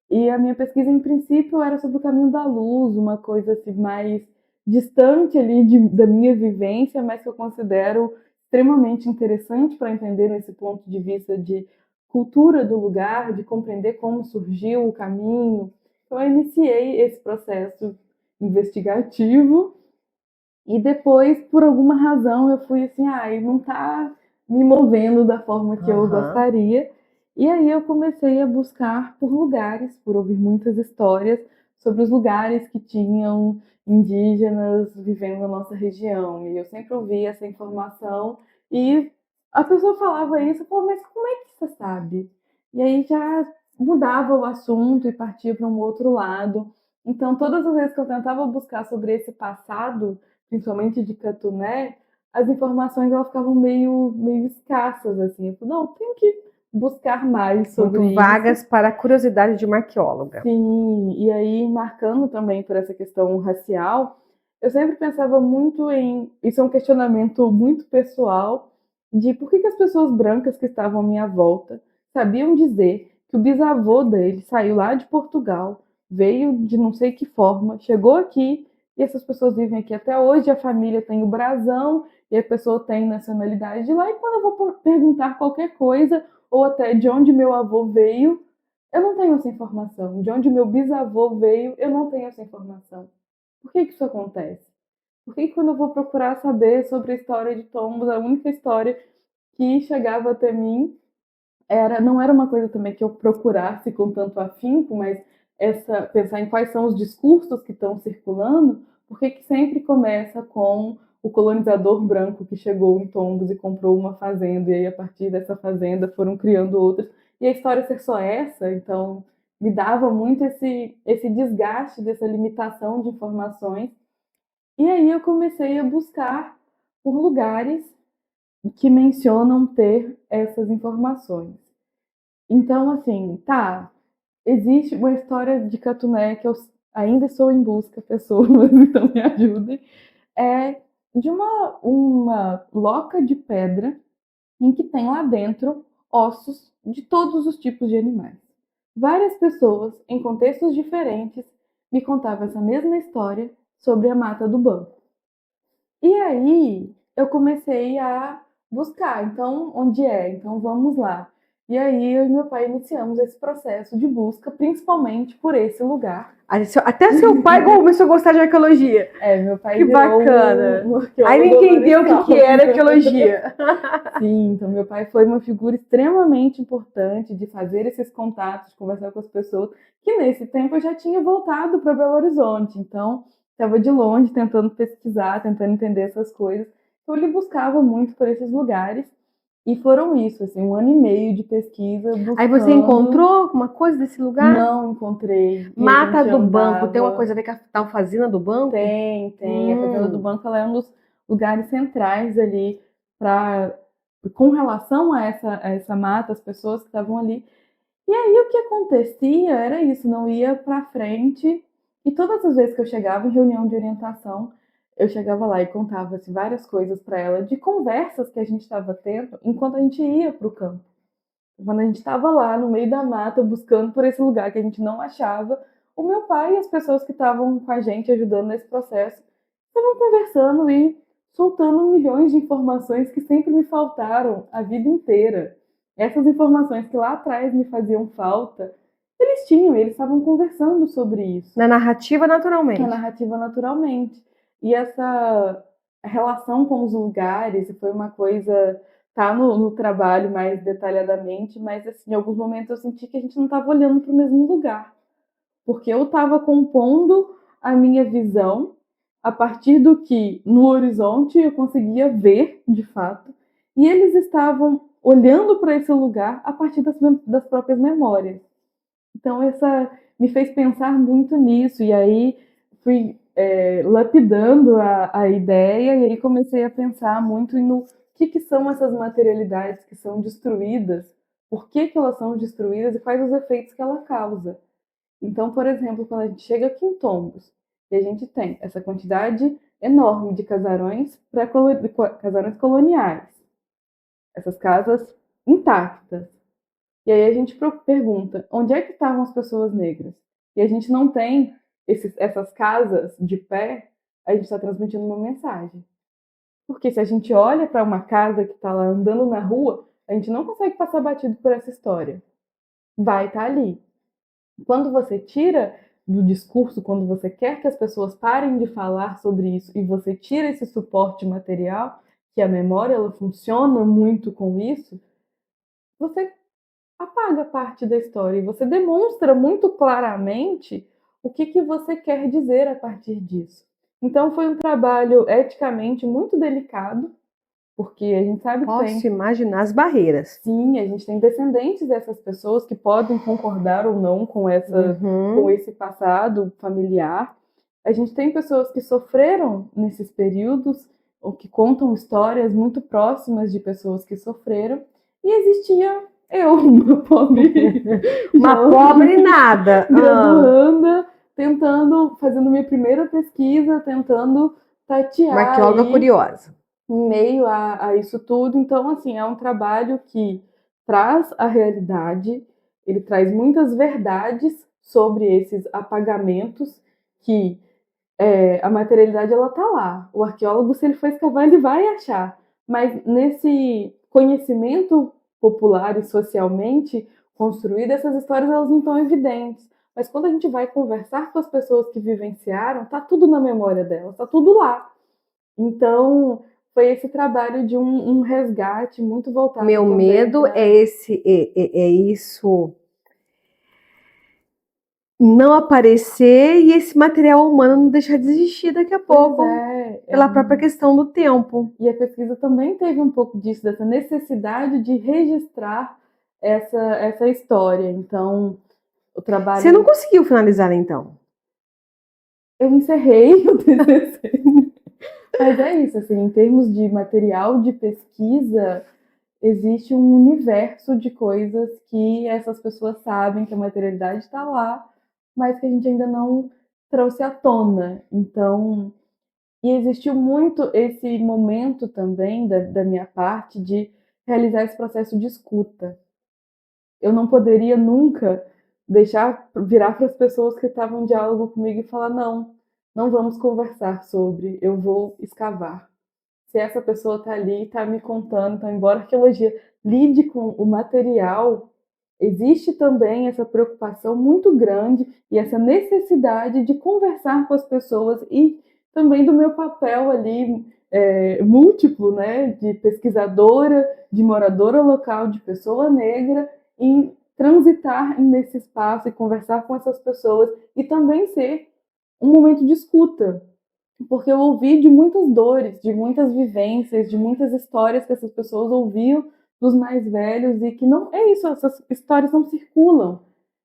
E a minha pesquisa, em princípio, era sobre o caminho da luz, uma coisa assim mais distante ali da minha vivência, mas que eu considero extremamente interessante para entender nesse ponto de vista de cultura do lugar, de compreender como surgiu o caminho. Então, eu iniciei esse processo investigativo e depois, por alguma razão, eu fui assim, não está me movendo da forma que eu gostaria. E aí eu comecei a buscar por lugares, por ouvir muitas histórias sobre os lugares que tinham indígenas vivendo na nossa região. E eu sempre ouvi essa informação e a pessoa falava isso, eu falava, mas como é que você sabe? E aí já mudava o assunto e partia para um outro lado. Então, todas as vezes que eu tentava buscar sobre esse passado, principalmente de Catuné, as informações elas ficavam meio escassas, assim. Eu falei, não, tenho que buscar mais sobre Muito isso. vagas para a curiosidade de uma arqueóloga. Sim, e aí, marcando também por essa questão racial, eu sempre pensava muito em... Isso é um questionamento muito pessoal, de por que as pessoas brancas que estavam à minha volta sabiam dizer que o bisavô dele saiu lá de Portugal, veio de não sei que forma, chegou aqui, e essas pessoas vivem aqui até hoje, a família tem o brasão, e a pessoa tem nacionalidade de lá, e quando eu vou perguntar qualquer coisa, ou até de onde meu avô veio, eu não tenho essa informação. De onde meu bisavô veio, eu não tenho essa informação. Por que isso acontece? Por que quando eu vou procurar saber sobre a história de Tombos, a única história que chegava até mim não era uma coisa também que eu procurasse com tanto afinco, mas pensar em quais são os discursos que estão circulando, porque que sempre começa com o colonizador branco que chegou em Tombos e comprou uma fazenda, e aí a partir dessa fazenda foram criando outras, e a história ser só essa, então me dava muito esse desgaste dessa limitação de informações, e aí eu comecei a buscar por lugares que mencionam ter essas informações. Então, assim, existe uma história de Catuné que eu ainda estou em busca, pessoas, então me ajudem. É de uma loca de pedra em que tem lá dentro ossos de todos os tipos de animais. Várias pessoas, em contextos diferentes, me contavam essa mesma história sobre a Mata do Banco. E aí eu comecei a buscar, então, onde é? Então, vamos lá. E aí eu e meu pai iniciamos esse processo de busca, principalmente por esse lugar. Até seu pai começou a gostar de arqueologia. Meu pai que bacana. Aí ele entendeu o que era arqueologia. Sim, então meu pai foi uma figura extremamente importante de fazer esses contatos, de conversar com as pessoas, que nesse tempo eu já tinha voltado para Belo Horizonte, então estava de longe tentando pesquisar, tentando entender essas coisas. Então ele buscava muito por esses lugares. E foram isso, assim, 1 ano e meio de pesquisa buscando... Aí você encontrou alguma coisa desse lugar? Não encontrei. Mata do Banco, tem uma coisa a ver com a tal fazenda do banco? Tem. A fazenda do banco ela é um dos lugares centrais ali com relação a essa mata, as pessoas que estavam ali. E aí o que acontecia era isso, não ia para frente. E todas as vezes que eu chegava em reunião de orientação, eu chegava lá e contava assim, várias coisas para ela, de conversas que a gente estava tendo enquanto a gente ia para o campo. Quando a gente estava lá no meio da mata, buscando por esse lugar que a gente não achava, o meu pai e as pessoas que estavam com a gente ajudando nesse processo estavam conversando e soltando milhões de informações que sempre me faltaram a vida inteira. Essas informações que lá atrás me faziam falta, eles estavam conversando sobre isso. Na narrativa, naturalmente. Na narrativa, naturalmente. E essa relação com os lugares foi uma coisa... Tá no trabalho mais detalhadamente, mas assim, em alguns momentos eu senti que a gente não estava olhando para o mesmo lugar. Porque eu estava compondo a minha visão a partir do que no horizonte eu conseguia ver, de fato, e eles estavam olhando para esse lugar a partir das próprias memórias. Então, me fez pensar muito nisso, e aí fui lapidando a ideia, e aí comecei a pensar muito no que são essas materialidades que são destruídas, por que elas são destruídas e quais os efeitos que ela causa. Então, por exemplo, quando a gente chega aqui em Tombos e a gente tem essa quantidade enorme de casarões casarões coloniais, essas casas intactas. E aí a gente pergunta, onde é que estavam as pessoas negras? E a gente não tem essas casas de pé, a gente está transmitindo uma mensagem. Porque se a gente olha para uma casa que está lá andando na rua, a gente não consegue passar batido por essa história. Vai estar ali. Quando você tira do discurso, quando você quer que as pessoas parem de falar sobre isso e você tira esse suporte material, que a memória ela funciona muito com isso, você apaga parte da história e você demonstra muito claramente o que você quer dizer a partir disso. Então foi um trabalho eticamente muito delicado, porque a gente sabe que Posso imaginar as barreiras. Sim, a gente tem descendentes dessas pessoas que podem concordar ou não com com esse passado familiar. A gente tem pessoas que sofreram nesses períodos, ou que contam histórias muito próximas de pessoas que sofreram, e existia eu, uma pobre. Uma pobre nada. Graduanda, fazendo minha primeira pesquisa, tentando tatear. Uma arqueóloga curiosa. Em meio a isso tudo. Então, assim, é um trabalho que traz a realidade, ele traz muitas verdades sobre esses apagamentos que a materialidade ela tá lá. O arqueólogo, se ele for escavar, ele vai achar. Mas nesse conhecimento popular e socialmente construído, essas histórias elas não estão evidentes. Mas quando a gente vai conversar com as pessoas que vivenciaram, tá tudo na memória delas, tá tudo lá. Então, foi esse trabalho de um resgate muito voltado. Meu medo é isso não aparecer e esse material humano não deixar de existir daqui a pouco, pela própria questão do tempo. E a pesquisa também teve um pouco disso, dessa necessidade de registrar essa história. Então, o trabalho... Você não conseguiu finalizar, então? Eu encerrei o TCC. Mas é isso, assim, em termos de material de pesquisa, existe um universo de coisas que essas pessoas sabem que a materialidade está lá, mas que a gente ainda não trouxe à tona. Então, e existiu muito esse momento também da minha parte de realizar esse processo de escuta. Eu não poderia nunca deixar virar para as pessoas que estavam em diálogo comigo e falar, não vamos conversar sobre, eu vou escavar. Se essa pessoa está ali, está me contando, então, embora a arqueologia lide com o material, existe também essa preocupação muito grande e essa necessidade de conversar com as pessoas e também do meu papel ali múltiplo, né, de pesquisadora, de moradora local, de pessoa negra, em transitar nesse espaço e conversar com essas pessoas e também ser um momento de escuta, porque eu ouvi de muitas dores, de muitas vivências, de muitas histórias que essas pessoas ouviam dos mais velhos e que não é isso, essas histórias não circulam.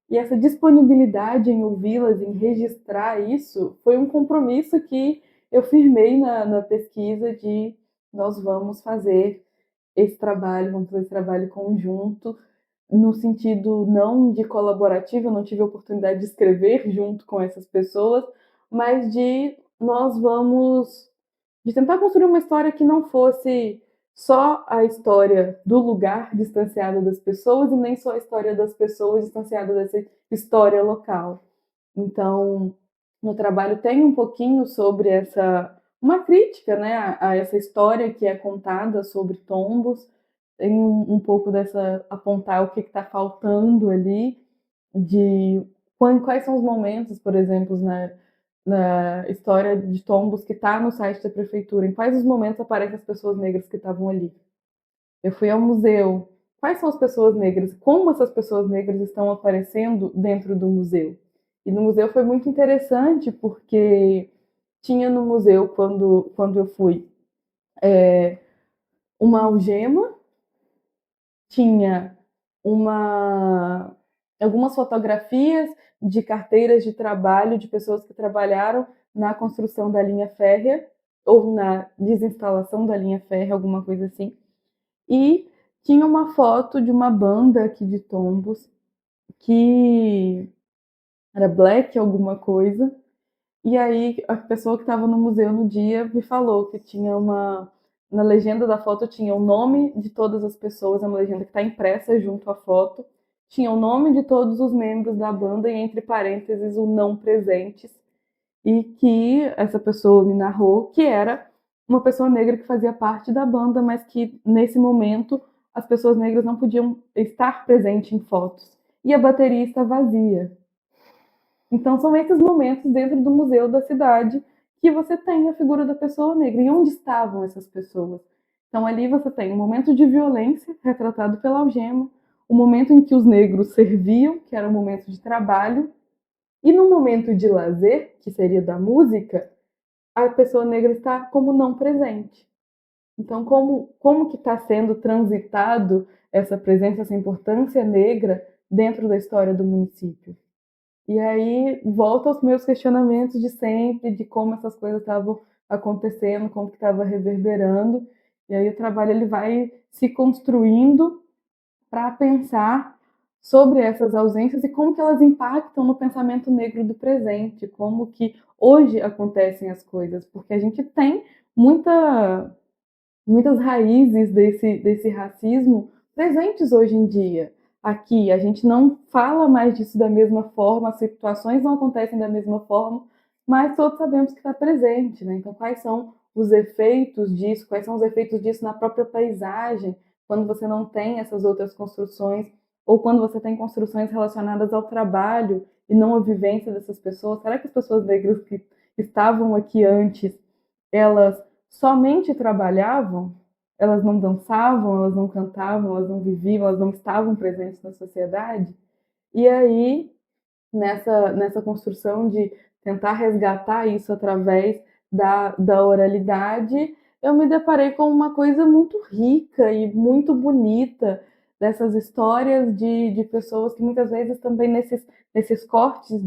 E essa disponibilidade em ouvi-las, em registrar isso, foi um compromisso que eu firmei na pesquisa de nós vamos fazer esse trabalho, vamos fazer esse trabalho conjunto, no sentido não de colaborativo, eu não tive a oportunidade de escrever junto com essas pessoas, mas de tentar construir uma história que não fosse só a história do lugar distanciado das pessoas e nem só a história das pessoas distanciada dessa história local. Então, no trabalho tem um pouquinho sobre uma crítica, né, a essa história que é contada sobre Tombos, tem um pouco dessa apontar o que está faltando ali, quais são os momentos, por exemplo, na história de Tombos que está no site da prefeitura, em quais os momentos aparecem as pessoas negras que estavam ali. Eu fui ao museu. Quais são as pessoas negras? Como essas pessoas negras estão aparecendo dentro do museu? E no museu foi muito interessante porque tinha no museu, quando eu fui, uma algema, tinha algumas fotografias de carteiras de trabalho de pessoas que trabalharam na construção da linha férrea ou na desinstalação da linha férrea, alguma coisa assim. E tinha uma foto de uma banda aqui de Tombos, que era Black alguma coisa, e aí a pessoa que estava no museu no dia me falou que tinha na legenda da foto tinha o nome de todas as pessoas, é uma legenda que está impressa junto à foto, tinha o nome de todos os membros da banda e entre parênteses o não presentes, e que essa pessoa me narrou que era uma pessoa negra que fazia parte da banda, mas que nesse momento as pessoas negras não podiam estar presentes em fotos. E a bateria está vazia. Então são esses momentos dentro do museu da cidade que você tem a figura da pessoa negra. E onde estavam essas pessoas? Então ali você tem um momento de violência retratado pela algema, o momento em que os negros serviam, que era um momento de trabalho, e no momento de lazer, que seria da música, a pessoa negra está como não presente. Então, como que está sendo transitado essa presença, essa importância negra dentro da história do município? E aí volta aos meus questionamentos de sempre, de como essas coisas estavam acontecendo, como que estava reverberando. E aí o trabalho ele vai se construindo para pensar sobre essas ausências e como que elas impactam no pensamento negro do presente, como que hoje acontecem as coisas, porque a gente tem muitas raízes desse racismo presentes hoje em dia. Aqui, a gente não fala mais disso da mesma forma, as situações não acontecem da mesma forma, mas todos sabemos que está presente, né? Então, quais são os efeitos disso? Quais são os efeitos disso na própria paisagem, quando você não tem essas outras construções, ou quando você tem construções relacionadas ao trabalho e não à vivência dessas pessoas? Será que as pessoas negras que estavam aqui antes, elas somente trabalhavam? Elas não dançavam, elas não cantavam, elas não viviam, elas não estavam presentes na sociedade? E aí, nessa construção de tentar resgatar isso através da oralidade, eu me deparei com uma coisa muito rica e muito bonita dessas histórias de pessoas que muitas vezes também nesses cortes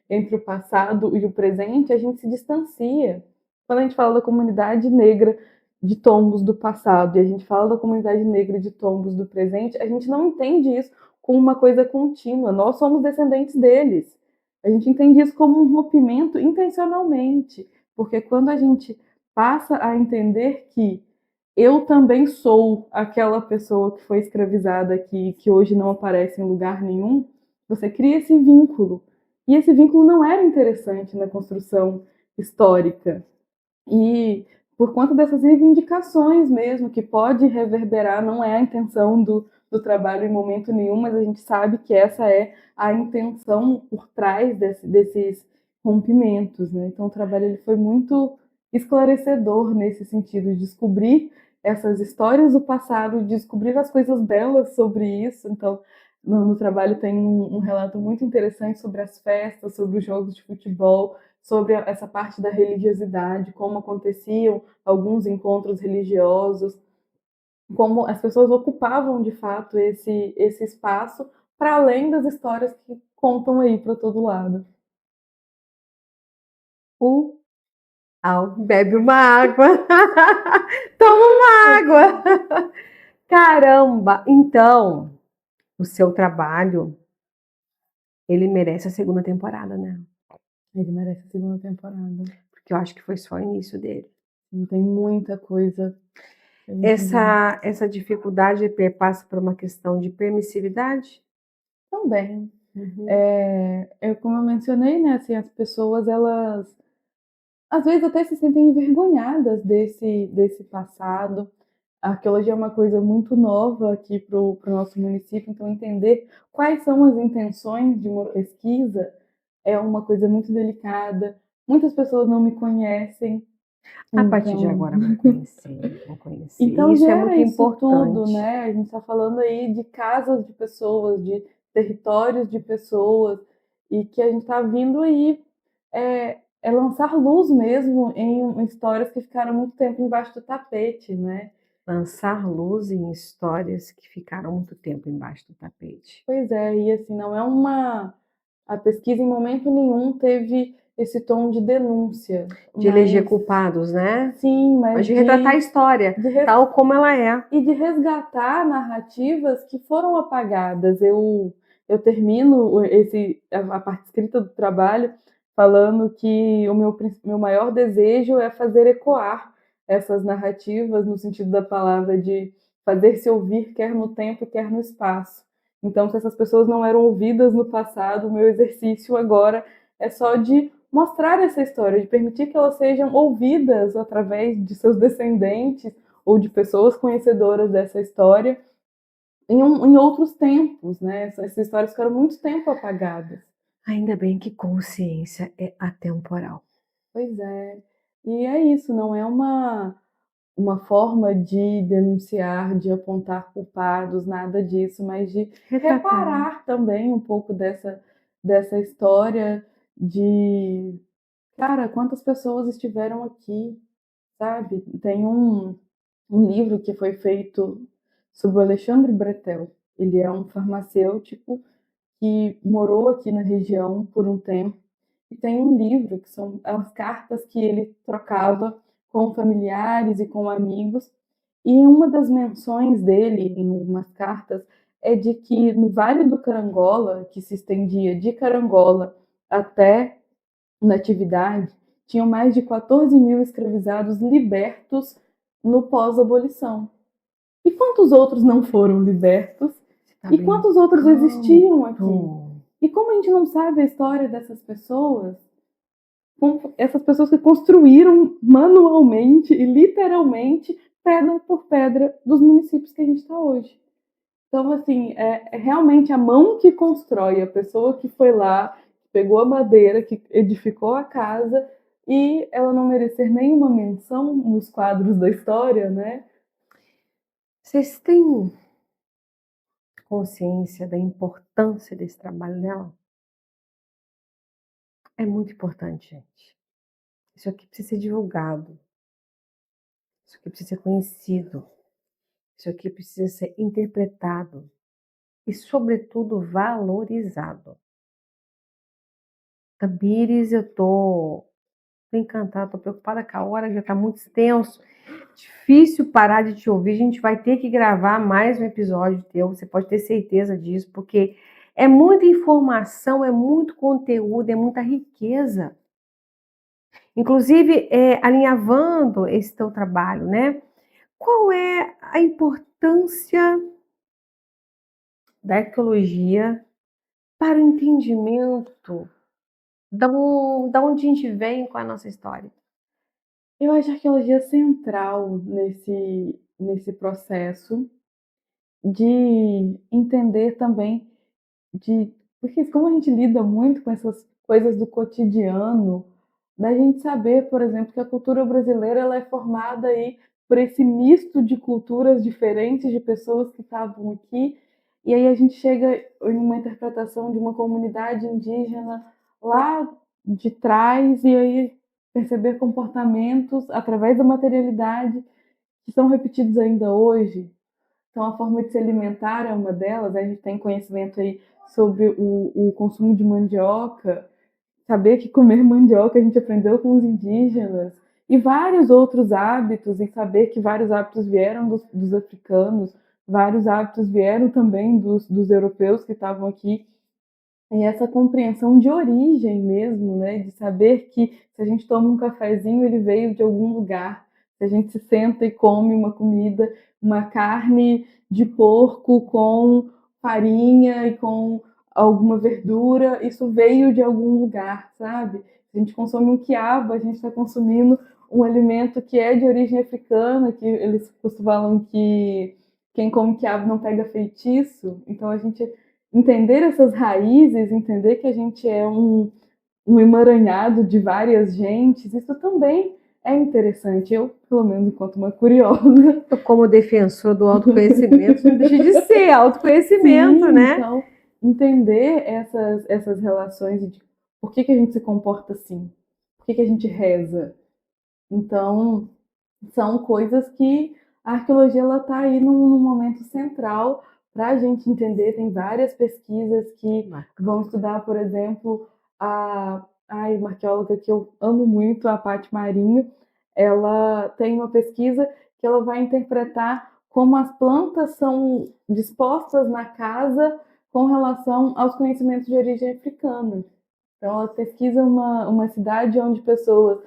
entre o passado e o presente, a gente se distancia. Quando a gente fala da comunidade negra de Tombos do passado e a gente fala da comunidade negra de Tombos do presente, a gente não entende isso como uma coisa contínua. Nós somos descendentes deles. A gente entende isso como um rompimento intencionalmente, porque quando a gente passa a entender que eu também sou aquela pessoa que foi escravizada aqui, que hoje não aparece em lugar nenhum, você cria esse vínculo. E esse vínculo não era interessante na construção histórica. E por conta dessas reivindicações mesmo, que pode reverberar, não é a intenção do trabalho em momento nenhum, mas a gente sabe que essa é a intenção por trás desses rompimentos, né? Então o trabalho ele foi muito esclarecedor nesse sentido, de descobrir essas histórias do passado, descobrir as coisas belas sobre isso. Então no trabalho tem um relato muito interessante sobre as festas, sobre os jogos de futebol, sobre essa parte da religiosidade, como aconteciam alguns encontros religiosos, como as pessoas ocupavam de fato esse espaço, para além das histórias que contam aí para todo lado. Bebe uma água. Toma uma água. Caramba! Então, o seu trabalho, ele merece a segunda temporada, né? Ele merece a segunda temporada. Porque eu acho que foi só o início dele. Tem muita coisa. Essa dificuldade passa por uma questão de permissividade? Também. Como eu mencionei, né, assim, as pessoas, elas às vezes até se sentem envergonhadas desse passado. A arqueologia é uma coisa muito nova aqui para o nosso município, então entender quais são as intenções de uma pesquisa é uma coisa muito delicada. Muitas pessoas não me conhecem. A partir de agora vão conhecer. Então isso é gera muito isso importante. tudo, né? A gente está falando aí de casas de pessoas, de territórios de pessoas, e que a gente está vindo aí lançar luz mesmo em histórias que ficaram muito tempo embaixo do tapete, né? Lançar luz em histórias que ficaram muito tempo embaixo do tapete. Pois é, e assim, não é a pesquisa em momento nenhum teve esse tom de denúncia. De eleger culpados, né? Sim, mas de retratar a história, tal como ela é. E de resgatar narrativas que foram apagadas. Eu termino a parte escrita do trabalho falando que o meu maior desejo é fazer ecoar essas narrativas, no sentido da palavra, de fazer-se ouvir, quer no tempo, quer no espaço. Então, se essas pessoas não eram ouvidas no passado, o meu exercício agora é só de mostrar essa história, de permitir que elas sejam ouvidas através de seus descendentes ou de pessoas conhecedoras dessa história em outros tempos, né? Essas histórias ficaram muito tempo apagadas. Ainda bem que consciência é atemporal. Pois é. E é isso, não é uma forma de denunciar, de apontar culpados, nada disso, mas de reparar também um pouco dessa história de, cara, quantas pessoas estiveram aqui, sabe? Tem um livro que foi feito sobre o Alexandre Bretel. Ele é um farmacêutico que morou aqui na região por um tempo. E tem um livro que são as cartas que ele trocava com familiares e com amigos. E uma das menções dele em algumas cartas é de que no Vale do Carangola, que se estendia de Carangola até Natividade, tinham mais de 14 mil escravizados libertos no pós-abolição. E quantos outros não foram libertos? E quantos outros existiam aqui? E como a gente não sabe a história dessas pessoas, essas pessoas que construíram manualmente e literalmente pedra por pedra dos municípios que a gente está hoje. Então, assim, é realmente a mão que constrói, a pessoa que foi lá, pegou a madeira, que edificou a casa, e ela não merecer nenhuma menção nos quadros da história, né? Vocês têm consciência da importância desse trabalho dela? É muito importante, gente. Isso aqui precisa ser divulgado. Isso aqui precisa ser conhecido. Isso aqui precisa ser interpretado. E, sobretudo, valorizado. Tamires, eu tô encantada, tô preocupada com a hora, já tá muito extenso. Difícil parar de te ouvir. A gente vai ter que gravar mais um episódio teu, você pode ter certeza disso, porque é muita informação, é muito conteúdo, é muita riqueza. Inclusive, alinhavando esse teu trabalho, né? Qual é a importância da arqueologia para o entendimento da onde a gente vem com a nossa história? Eu acho a arqueologia central nesse processo de entender também porque como a gente lida muito com essas coisas do cotidiano, da gente saber, por exemplo, que a cultura brasileira ela é formada aí por esse misto de culturas diferentes, de pessoas que estavam aqui, e aí a gente chega em uma interpretação de uma comunidade indígena lá de trás, e aí perceber comportamentos através da materialidade que são repetidos ainda hoje. Então, a forma de se alimentar é uma delas. A gente tem conhecimento aí sobre o consumo de mandioca, saber que comer mandioca a gente aprendeu com os indígenas, e vários outros hábitos, e saber que vários hábitos vieram dos africanos, vários hábitos vieram também dos europeus que estavam aqui. E essa compreensão de origem mesmo, né? De saber que se a gente toma um cafezinho, ele veio de algum lugar. Se a gente se senta e come uma comida, uma carne de porco com farinha e com alguma verdura, isso veio de algum lugar, sabe? Se a gente consome um quiabo, a gente está consumindo um alimento que é de origem africana, que eles falam que quem come quiabo não pega feitiço. Então a gente entender essas raízes, entender que a gente é um emaranhado de várias gentes, isso também é interessante. Eu, pelo menos, enquanto uma curiosa. Como defensor do autoconhecimento, não deixa de ser autoconhecimento, Sim, né? Então, entender essas relações de por que a gente se comporta assim, por que a gente reza. Então, são coisas que a arqueologia está aí num momento central para a gente entender. Tem várias pesquisas que vão estudar, por exemplo, a uma arqueóloga que eu amo muito, a Paty Marinho, ela tem uma pesquisa que ela vai interpretar como as plantas são dispostas na casa com relação aos conhecimentos de origem africana. Então, ela pesquisa uma cidade onde pessoas,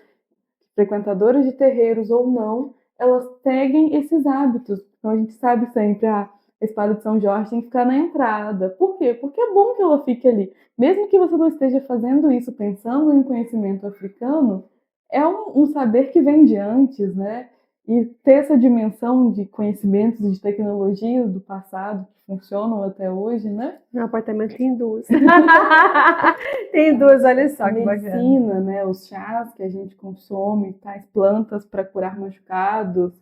frequentadoras de terreiros ou não, elas seguem esses hábitos. Então, a gente sabe sempre, a espada de São Jorge tem que ficar na entrada. Por quê? Porque é bom que ela fique ali. Mesmo que você não esteja fazendo isso pensando em conhecimento africano, é um saber que vem de antes, né? E ter essa dimensão de conhecimentos e de tecnologia do passado que funcionam até hoje, né? Meu apartamento tem duas. Tem duas, olha só A que medicina, bacana. né? Os chás que a gente consome, tais plantas para curar machucados,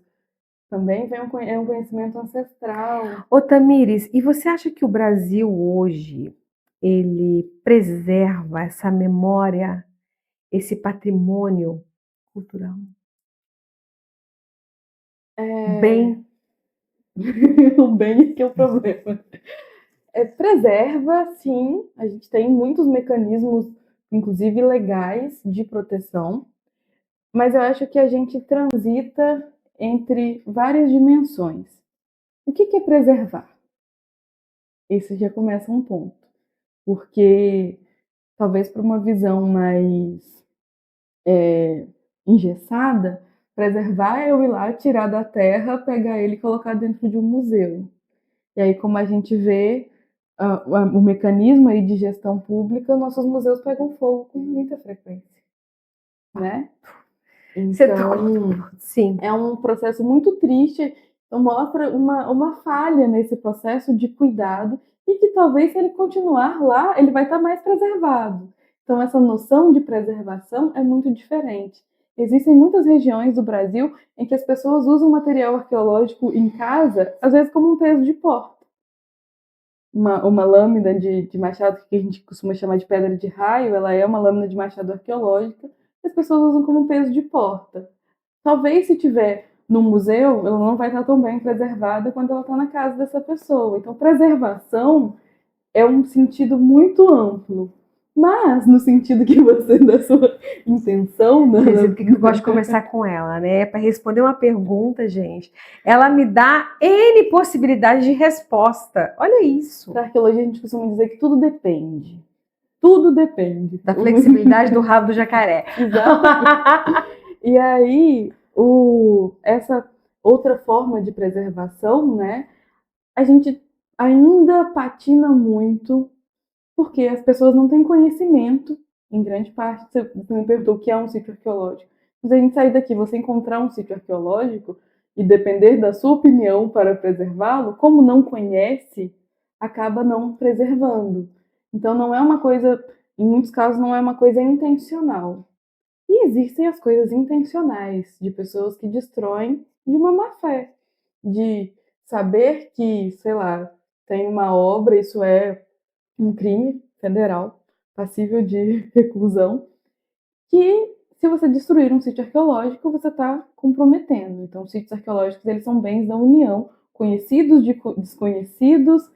também é um conhecimento ancestral. Ô, Tamires, e você acha que o Brasil hoje, ele preserva essa memória, esse patrimônio cultural? Bem, O bem é que é o problema. Preserva, sim, a gente tem muitos mecanismos, inclusive legais, de proteção, mas eu acho que a gente transita entre várias dimensões. O que é preservar? Esse já começa um ponto, porque talvez para uma visão mais engessada, preservar é eu ir lá, tirar da terra, pegar ele e colocar dentro de um museu. E aí, como a gente vê o mecanismo aí de gestão pública, nossos museus pegam fogo com muita frequência, né? Então, sim. é um processo muito triste, então mostra uma falha nesse processo de cuidado e que talvez se ele continuar lá, ele vai estar mais preservado. Então essa noção de preservação é muito diferente. Existem muitas regiões do Brasil em que as pessoas usam material arqueológico em casa, às vezes como um peso de porta. Uma lâmina de machado que a gente costuma chamar de pedra de raio, ela é uma lâmina de machado arqueológica, e as pessoas usam como um peso de porta. Talvez se tiver no museu, ela não vai estar tão bem preservada quanto ela está na casa dessa pessoa. Então, preservação é um sentido muito amplo. Mas, no sentido que você, da sua intenção... Quer dizer, porque eu gosto de conversar com ela, né? Para responder uma pergunta, gente, ela me dá N possibilidades de resposta. Olha isso. Para arqueologia, a gente costuma dizer que tudo depende. Tudo depende. Da flexibilidade do rabo do jacaré. Exatamente. E aí, essa outra forma de preservação, né? A gente ainda patina muito porque as pessoas não têm conhecimento, em grande parte. Você me perguntou o que é um sítio arqueológico. Mas a gente sair daqui, você encontrar um sítio arqueológico e depender da sua opinião para preservá-lo, como não conhece, acaba não preservando. Então não é uma coisa, em muitos casos não é uma coisa intencional. E existem as coisas intencionais, de pessoas que destroem de uma má fé, de saber que, sei lá, tem uma obra, isso é um crime federal, passível de reclusão, que se você destruir um sítio arqueológico, você está comprometendo. Então, os sítios arqueológicos, eles são bens da União, conhecidos de desconhecidos,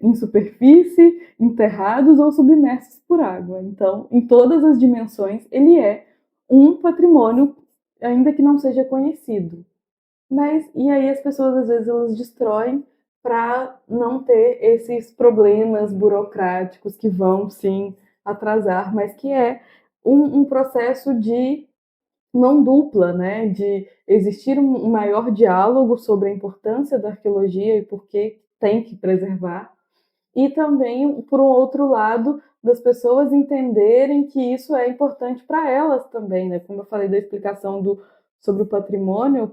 em superfície, enterrados ou submersos por água. Então, em todas as dimensões, ele é um patrimônio, ainda que não seja conhecido. Mas, e aí as pessoas, às vezes, elas destroem para não ter esses problemas burocráticos que vão, sim, atrasar, mas que é um processo de mão dupla, né? De existir um maior diálogo sobre a importância da arqueologia e por que tem que preservar, e também, por um outro lado, das pessoas entenderem que isso é importante para elas também, né? Como eu falei da explicação sobre o patrimônio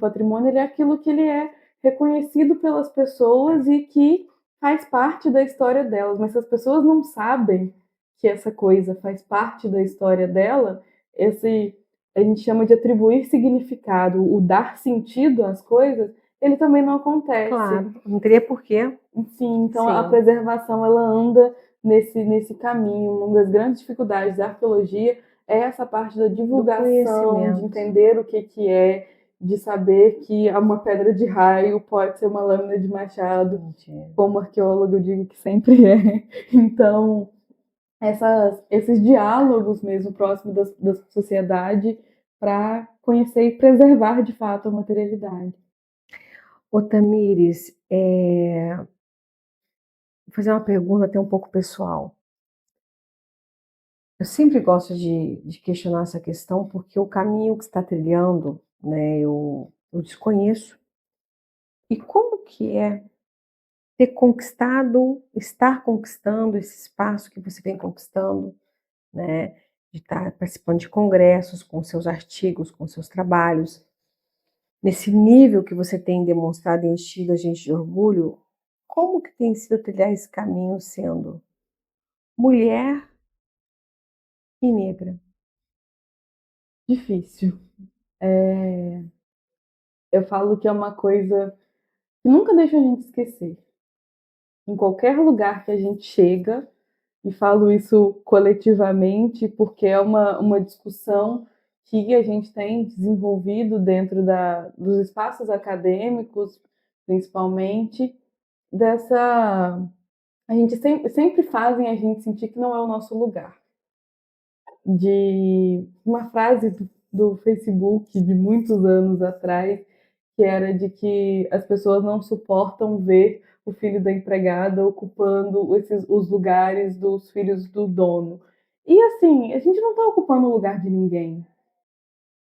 ele é aquilo que ele é reconhecido pelas pessoas e que faz parte da história delas. Mas se as pessoas não sabem que essa coisa faz parte da história dela, a gente chama de atribuir significado, o dar sentido às coisas, ele também não acontece. Claro, não teria porquê. Sim, então a preservação ela anda nesse caminho. Uma das grandes dificuldades da arqueologia é essa parte da divulgação, de entender o que é, de saber que uma pedra de raio pode ser uma lâmina de machado, como arqueólogo eu digo que sempre é. Então, esses diálogos mesmo próximos da sociedade para conhecer e preservar de fato a materialidade. Ô Tamires, vou fazer uma pergunta até um pouco pessoal. Eu sempre gosto de questionar essa questão, porque o caminho que você está trilhando, né, eu desconheço. E como que é ter conquistado, estar conquistando esse espaço que você vem conquistando, né, de estar participando de congressos com seus artigos, com seus trabalhos, nesse nível que você tem demonstrado e enchido a gente de orgulho, como que tem sido trilhar esse caminho sendo mulher e negra? Difícil. Eu falo que é uma coisa que nunca deixa a gente esquecer. Em qualquer lugar que a gente chega, e falo isso coletivamente porque é uma discussão que a gente tem desenvolvido dentro dos espaços acadêmicos, principalmente, dessa. A gente sempre fazem a gente sentir que não é o nosso lugar. De uma frase do Facebook de muitos anos atrás, que era de que as pessoas não suportam ver o filho da empregada ocupando os lugares dos filhos do dono. E assim, a gente não está ocupando o lugar de ninguém,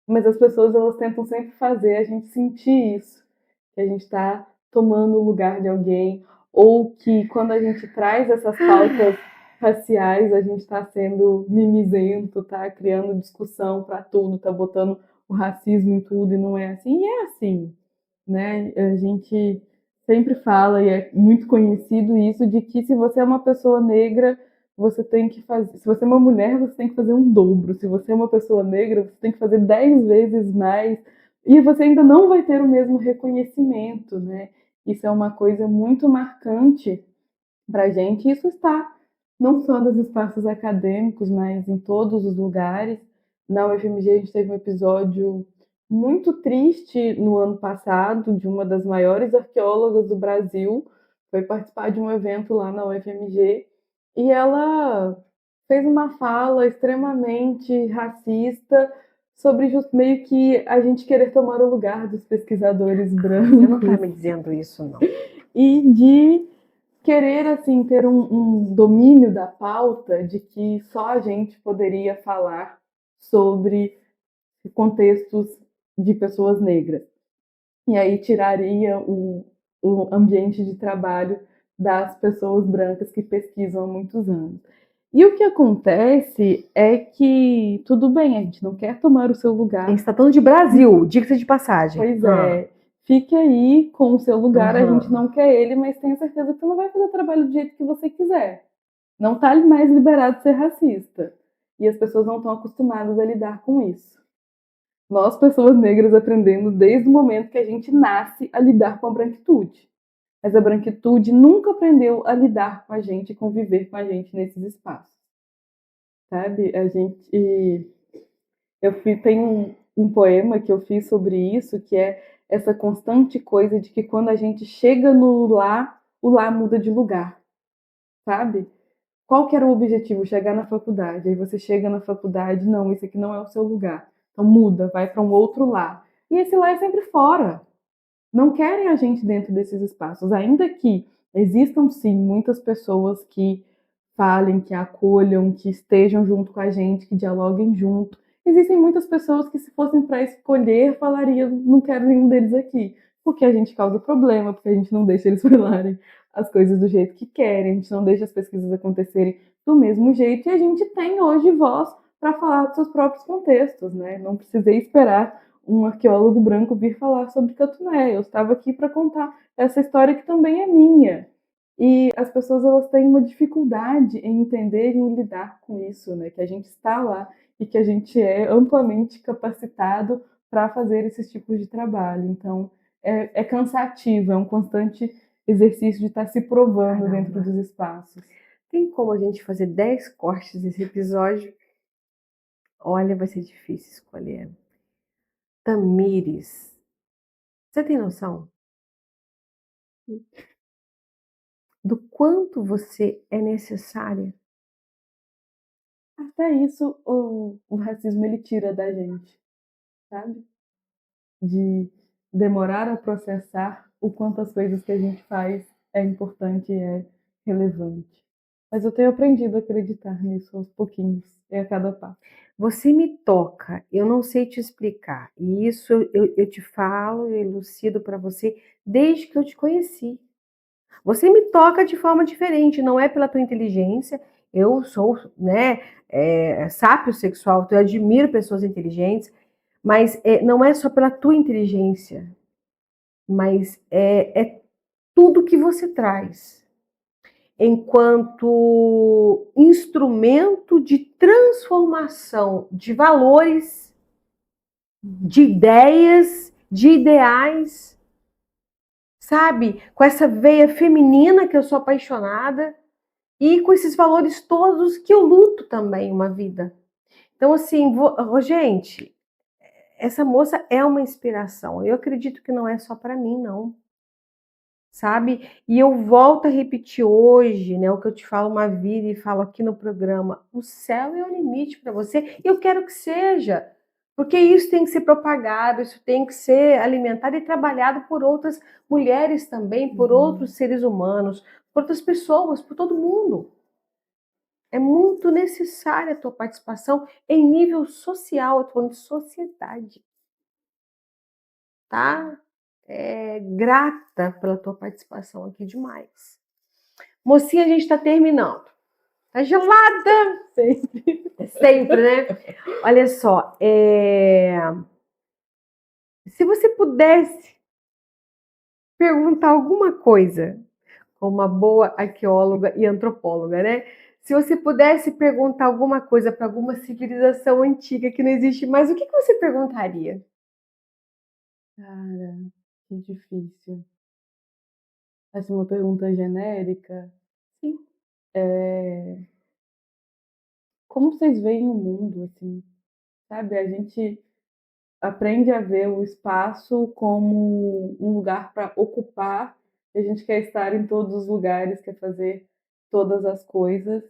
mas as pessoas elas tentam sempre fazer a gente sentir isso, que a gente está tomando o lugar de alguém, ou que quando a gente traz essas pautas raciais, a gente está sendo mimizento, tá criando discussão para tudo, tá botando o racismo em tudo e não é assim, e é assim, né? A gente sempre fala, e é muito conhecido isso, de que se você é uma pessoa negra, você tem que fazer. Se você é uma mulher, você tem que fazer um dobro. Se você é uma pessoa negra, você tem que fazer 10 vezes mais. E você ainda não vai ter o mesmo reconhecimento, né? Isso é uma coisa muito marcante para a gente. Isso está não só nos espaços acadêmicos, mas em todos os lugares. Na UFMG, a gente teve um episódio muito triste no ano passado, de uma das maiores arqueólogas do Brasil, foi participar de um evento lá na UFMG, e ela fez uma fala extremamente racista sobre meio que a gente querer tomar o lugar dos pesquisadores brancos. Você não está me dizendo isso, não. E de querer assim ter um domínio da pauta de que só a gente poderia falar sobre contextos de pessoas negras. E aí tiraria o ambiente de trabalho das pessoas brancas que pesquisam há muitos anos. E o que acontece é que, tudo bem, a gente não quer tomar o seu lugar. A gente está falando de Brasil, diga-se de passagem. Pois é. Fique aí com o seu lugar, a Uhum. gente não quer ele, mas tenha certeza que você não vai fazer o trabalho do jeito que você quiser. Não está mais liberado ser racista. E as pessoas não estão acostumadas a lidar com isso. Nós, pessoas negras, aprendemos desde o momento que a gente nasce a lidar com a branquitude. Mas a branquitude nunca aprendeu a lidar com a gente, conviver com a gente nesses espaços. Sabe? Tem um poema que eu fiz sobre isso, que é essa constante coisa de que quando a gente chega no lá, o lá muda de lugar. Sabe? Qual que era o objetivo? Chegar na faculdade. Aí você chega na faculdade, não, isso aqui não é o seu lugar. Então muda, vai para um outro lá. E esse lá é sempre fora. Não querem a gente dentro desses espaços. Ainda que existam, sim, muitas pessoas que falem, que acolham, que estejam junto com a gente, que dialoguem junto. Existem muitas pessoas que, se fossem para escolher, falariam, não quero nenhum deles aqui. Porque a gente causa problema, porque a gente não deixa eles falarem as coisas do jeito que querem, a gente não deixa as pesquisas acontecerem do mesmo jeito, e a gente tem hoje voz para falar dos seus próprios contextos, né? Não precisei esperar um arqueólogo branco vir falar sobre Catuné. Eu estava aqui para contar essa história que também é minha. E as pessoas elas têm uma dificuldade em entender e em lidar com isso, né? Que a gente está lá e que a gente é amplamente capacitado para fazer esses tipos de trabalho. Então, é cansativo, é um constante exercício de estar se provando dentro dos espaços. Tem como a gente fazer 10 cortes desse episódio? Olha, vai ser difícil escolher. Tamires, você tem noção do quanto você é necessária até isso o racismo ele tira da gente, sabe? De demorar a processar o quanto as coisas que a gente faz é importante e é relevante. Mas eu tenho aprendido a acreditar nisso aos pouquinhos, e a cada passo. Você me toca, eu não sei te explicar. E isso eu te falo, eu elucido para você desde que eu te conheci. Você me toca de forma diferente, não é pela tua inteligência. Eu sou, né, sapiosexual, eu admiro pessoas inteligentes, mas não é só pela tua inteligência, mas é tudo que você traz enquanto instrumento de transformação de valores, de ideias, de ideais, sabe? Com essa veia feminina que eu sou apaixonada e com esses valores todos que eu luto também uma vida. Então, assim, gente, essa moça é uma inspiração. Eu acredito que não é só para mim, não. Sabe? E eu volto a repetir hoje, né, o que eu te falo uma vida e falo aqui no programa, o céu é o limite para você, e eu quero que seja, porque isso tem que ser propagado, isso tem que ser alimentado e trabalhado por outras mulheres também, por outros seres humanos, por outras pessoas, por todo mundo. É muito necessária a tua participação em nível social, eu tô falando de sociedade, tá? Grata pela tua participação aqui demais. Mocinha, a gente está terminando. Tá gelada? Sempre. Sempre, né? Olha só, se você pudesse perguntar alguma coisa, como uma boa arqueóloga e antropóloga, né? Se você pudesse perguntar alguma coisa para alguma civilização antiga que não existe mais, o que você perguntaria? Cara, que difícil. Assim, uma pergunta genérica. Sim. Como vocês veem o mundo, assim? Sabe, a gente aprende a ver o espaço como um lugar para ocupar, e a gente quer estar em todos os lugares, quer fazer todas as coisas,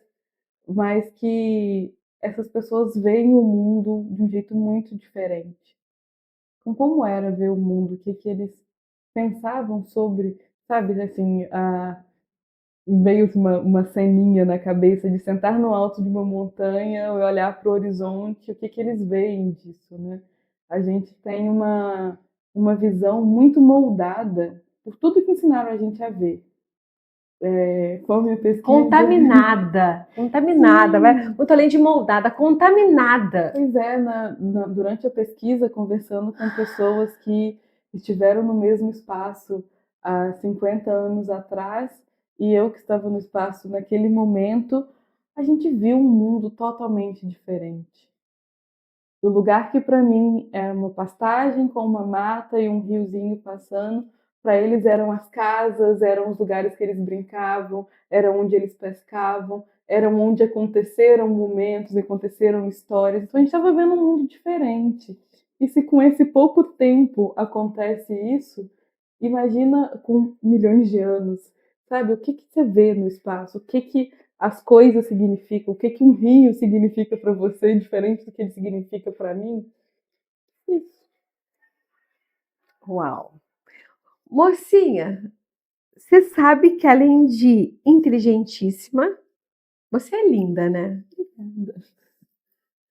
mas que essas pessoas veem o mundo de um jeito muito diferente. Então, como era ver o mundo? O que que eles pensavam sobre, sabe, assim, veio uma ceninha na cabeça de sentar no alto de uma montanha e olhar para o horizonte, o que que eles veem disso, né? A gente tem uma visão muito moldada por tudo que ensinaram a gente a ver. Com a minha pesquisa... Contaminada, vai muito além de moldada, contaminada. Pois é, durante a pesquisa, conversando com pessoas que estiveram no mesmo espaço há 50 anos atrás, e eu que estava no espaço naquele momento, a gente viu um mundo totalmente diferente. O lugar que para mim era uma pastagem com uma mata e um riozinho passando, para eles eram as casas, eram os lugares que eles brincavam, era onde eles pescavam, eram onde aconteceram momentos, aconteceram histórias. Então a gente estava vendo um mundo diferente. E se com esse pouco tempo acontece isso, imagina com milhões de anos, sabe? O que que você vê no espaço? O que que as coisas significam? O que que um rio significa para você, diferente do que ele significa para mim? Isso. Uau! Mocinha, você sabe que além de inteligentíssima, você é linda, né?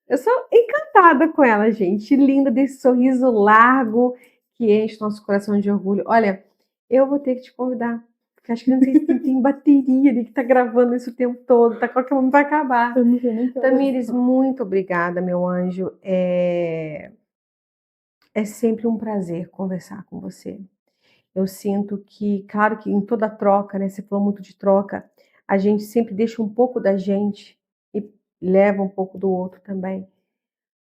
Eu sou encantada com ela, gente. Linda, desse sorriso largo que enche nosso coração de orgulho. Olha, eu vou ter que te convidar, porque acho que não sei se tem bateria ali que tá gravando isso o tempo todo, tá? Qualquer momento vai acabar. Eu não sei nem que Tamires, muito obrigada, meu anjo. É sempre um prazer conversar com você. Eu sinto que, claro que em toda troca, né? Você falou muito de troca, a gente sempre deixa um pouco da gente e leva um pouco do outro também.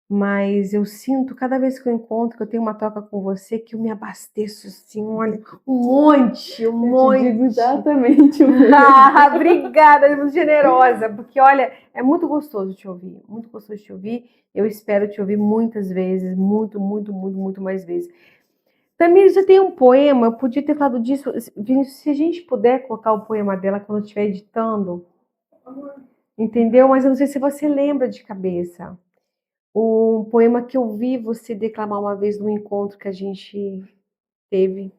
Mas eu sinto, cada vez que eu encontro, que eu tenho uma troca com você, que eu me abasteço assim, olha, um monte. Eu te digo exatamente o mesmo. Obrigada, é muito generosa, porque olha, é muito gostoso te ouvir, muito gostoso te ouvir. Eu espero te ouvir muitas vezes, muito mais vezes. Tamires, já tem um poema, eu podia ter falado disso. Vinícius, se a gente puder colocar o poema dela quando eu estiver editando. Entendeu? Mas eu não sei se você lembra de cabeça. Um poema que eu vi você declamar uma vez num encontro que a gente teve.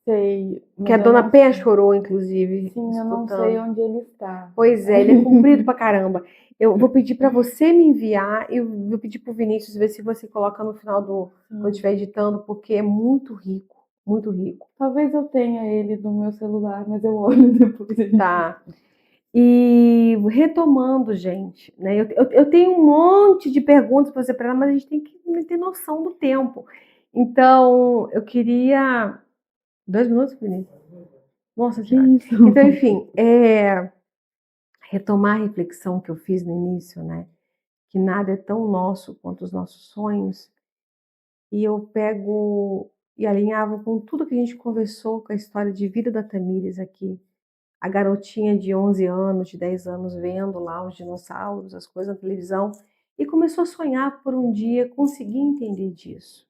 Sei, Que a mas eu Dona não Penha sei. chorou, inclusive, Sim, eu não sei escutando. onde ele está. Pois é, ele é comprido pra caramba. Eu vou pedir para você me enviar, eu vou pedir pro Vinícius ver se você coloca no final quando estiver editando, porque é muito rico, muito rico. Talvez eu tenha ele no meu celular, mas eu olho depois. Tá. E retomando, gente, né? Eu tenho um monte de perguntas para você para ela, mas a gente tem que ter noção do tempo. Então, eu queria 2 minutos, Vinícius? Nossa Que Senhora. isso? Então, enfim, retomar a reflexão que eu fiz no início, né? Que nada é tão nosso quanto os nossos sonhos. E eu pego e alinhava com tudo que a gente conversou, com a história de vida da Tamires aqui. A garotinha de 11 anos, de 10 anos, vendo lá os dinossauros, as coisas na televisão, e começou a sonhar por um dia conseguir entender disso.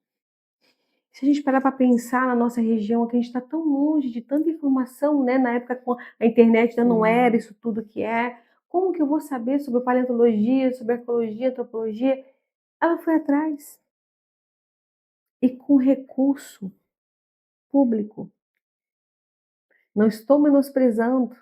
Se a gente parar para pensar na nossa região, que a gente está tão longe de tanta informação, né? Na época a internet ainda não era isso tudo que é. Como que eu vou saber sobre paleontologia, sobre ecologia, antropologia? Ela foi atrás. E com recurso público. Não estou menosprezando.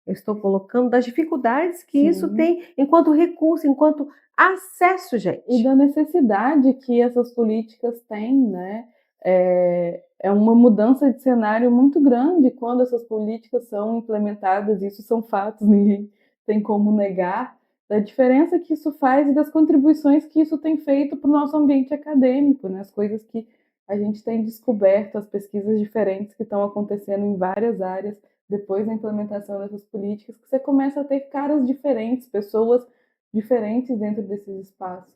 Eu estou colocando das dificuldades que isso tem enquanto recurso, enquanto acesso, gente. E da necessidade que essas políticas têm, né? É uma mudança de cenário muito grande quando essas políticas são implementadas, isso são fatos, ninguém tem como negar, da diferença que isso faz e das contribuições que isso tem feito para o nosso ambiente acadêmico, né? As coisas que a gente tem descoberto, as pesquisas diferentes que estão acontecendo em várias áreas depois da implementação dessas políticas, que você começa a ter caras diferentes, pessoas diferentes dentro desses espaços.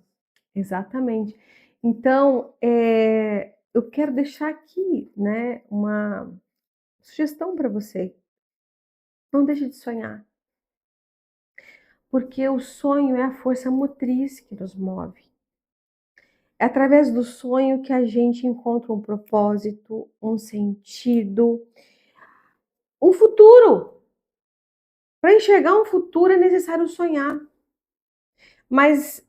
Exatamente. Então, eu quero deixar aqui, né, uma sugestão para você. Não deixe de sonhar. Porque o sonho é a força motriz que nos move. É através do sonho que a gente encontra um propósito, um sentido, um futuro. Para enxergar um futuro é necessário sonhar. Mas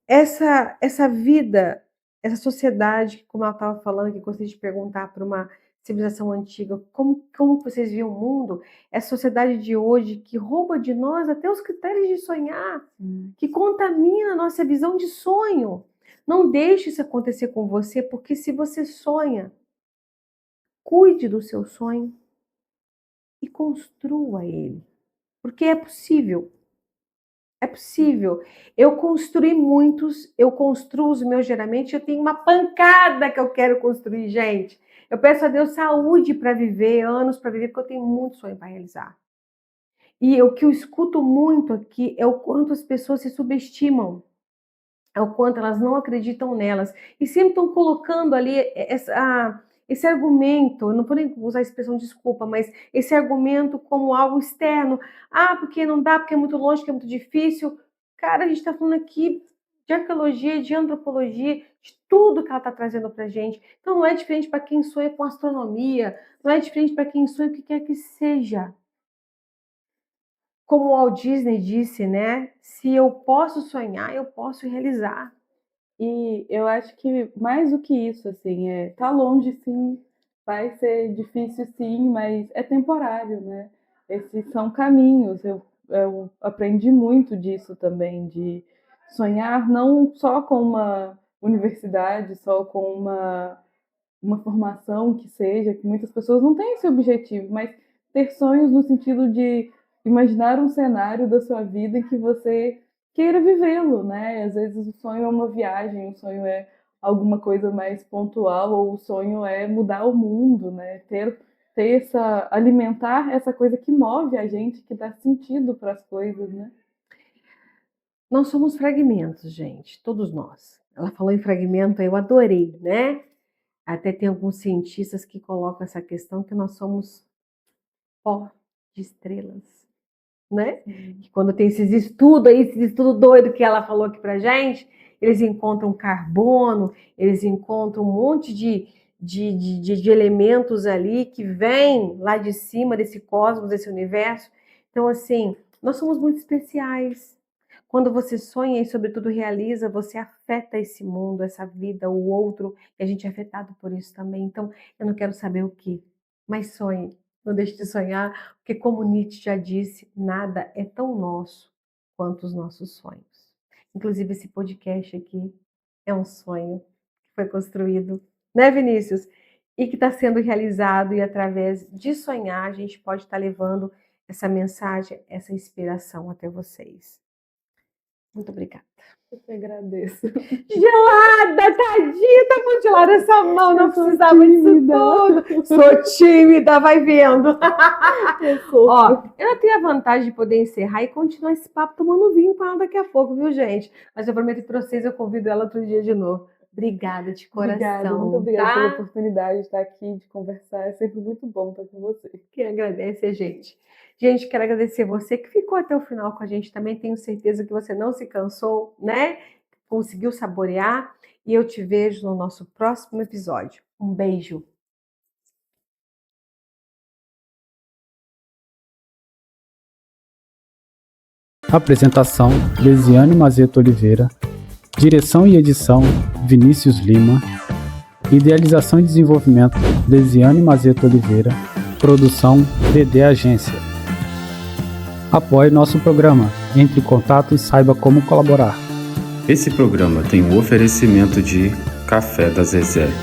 essa vida, essa sociedade, como ela estava falando, que gostaria de perguntar para uma civilização antiga, como vocês viam o mundo, essa sociedade de hoje que rouba de nós até os critérios de sonhar, que contamina a nossa visão de sonho. Não deixe isso acontecer com você, porque se você sonha, cuide do seu sonho e construa ele, porque é possível. É possível. Eu construí muitos, eu construo os meus geralmente, eu tenho uma pancada que eu quero construir, gente. Eu peço a Deus saúde para viver, anos para viver, porque eu tenho muito sonho para realizar. E o que eu escuto muito aqui é o quanto as pessoas se subestimam, é o quanto elas não acreditam nelas. E sempre estão colocando ali esse argumento, eu não vou nem usar a expressão desculpa, mas esse argumento como algo externo. Ah, porque não dá, porque é muito longe, porque é muito difícil. Cara, a gente está falando aqui de arqueologia, de antropologia, de tudo que ela está trazendo para a gente. Então não é diferente para quem sonha com astronomia, não é diferente para quem sonha o que quer que seja. Como o Walt Disney disse, né? Se eu posso sonhar, eu posso realizar. E eu acho que mais do que isso, assim, tá longe sim, vai ser difícil sim, mas é temporário, né? Esses são caminhos. Eu aprendi muito disso também, de sonhar não só com uma universidade, só com uma formação que seja, que muitas pessoas não têm esse objetivo, mas ter sonhos no sentido de imaginar um cenário da sua vida em que você queira vivê-lo, né? Às vezes o sonho é uma viagem, o sonho é alguma coisa mais pontual, ou o sonho é mudar o mundo, né? Alimentar essa coisa que move a gente, que dá sentido para as coisas, né? Nós somos fragmentos, gente, todos nós. Ela falou em fragmento, eu adorei, né? Até tem alguns cientistas que colocam essa questão que nós somos pó de estrelas, né? Que quando tem esses estudos aí, esse estudo doido que ela falou aqui pra gente, eles encontram carbono, eles encontram um monte de elementos ali que vêm lá de cima desse cosmos, desse universo. Então, assim, Nós somos muito especiais. Quando você sonha e, sobretudo, realiza, você afeta esse mundo, essa vida, o outro, e a gente é afetado por isso também. Então, eu não quero saber o que, mas sonhe. Não deixe de sonhar, porque como Nietzsche já disse, nada é tão nosso quanto os nossos sonhos. Inclusive, esse podcast aqui é um sonho que foi construído, né, Vinícius? E que está sendo realizado, e através de sonhar, a gente pode estar levando essa mensagem, essa inspiração até vocês. Muito obrigada. Eu que agradeço. Gelada, tadinha, tá muito gelada essa mão, não precisava disso tudo. Sou tímida, vai vendo. Ó, eu tenho a vantagem de poder encerrar e continuar esse papo tomando vinho com ela daqui a pouco, viu, gente? Mas eu prometo para vocês, eu convido ela outro dia de novo. Obrigada de coração. Obrigada, muito obrigada pela oportunidade de estar aqui, de conversar. É sempre muito bom estar com você. Quem agradece é a gente. Gente, quero agradecer você que ficou até o final com a gente também. Tenho certeza que você não se cansou, né? Conseguiu saborear. E eu te vejo no nosso próximo episódio. Um beijo. Apresentação: Lesiane Mazeto Oliveira. Direção e edição: Vinícius Lima. Idealização e desenvolvimento: Lesiane Mazeto Oliveira. Produção: DD Agência. Apoie nosso programa. Entre em contato e saiba como colaborar. Esse programa tem um oferecimento de Café da Zezé.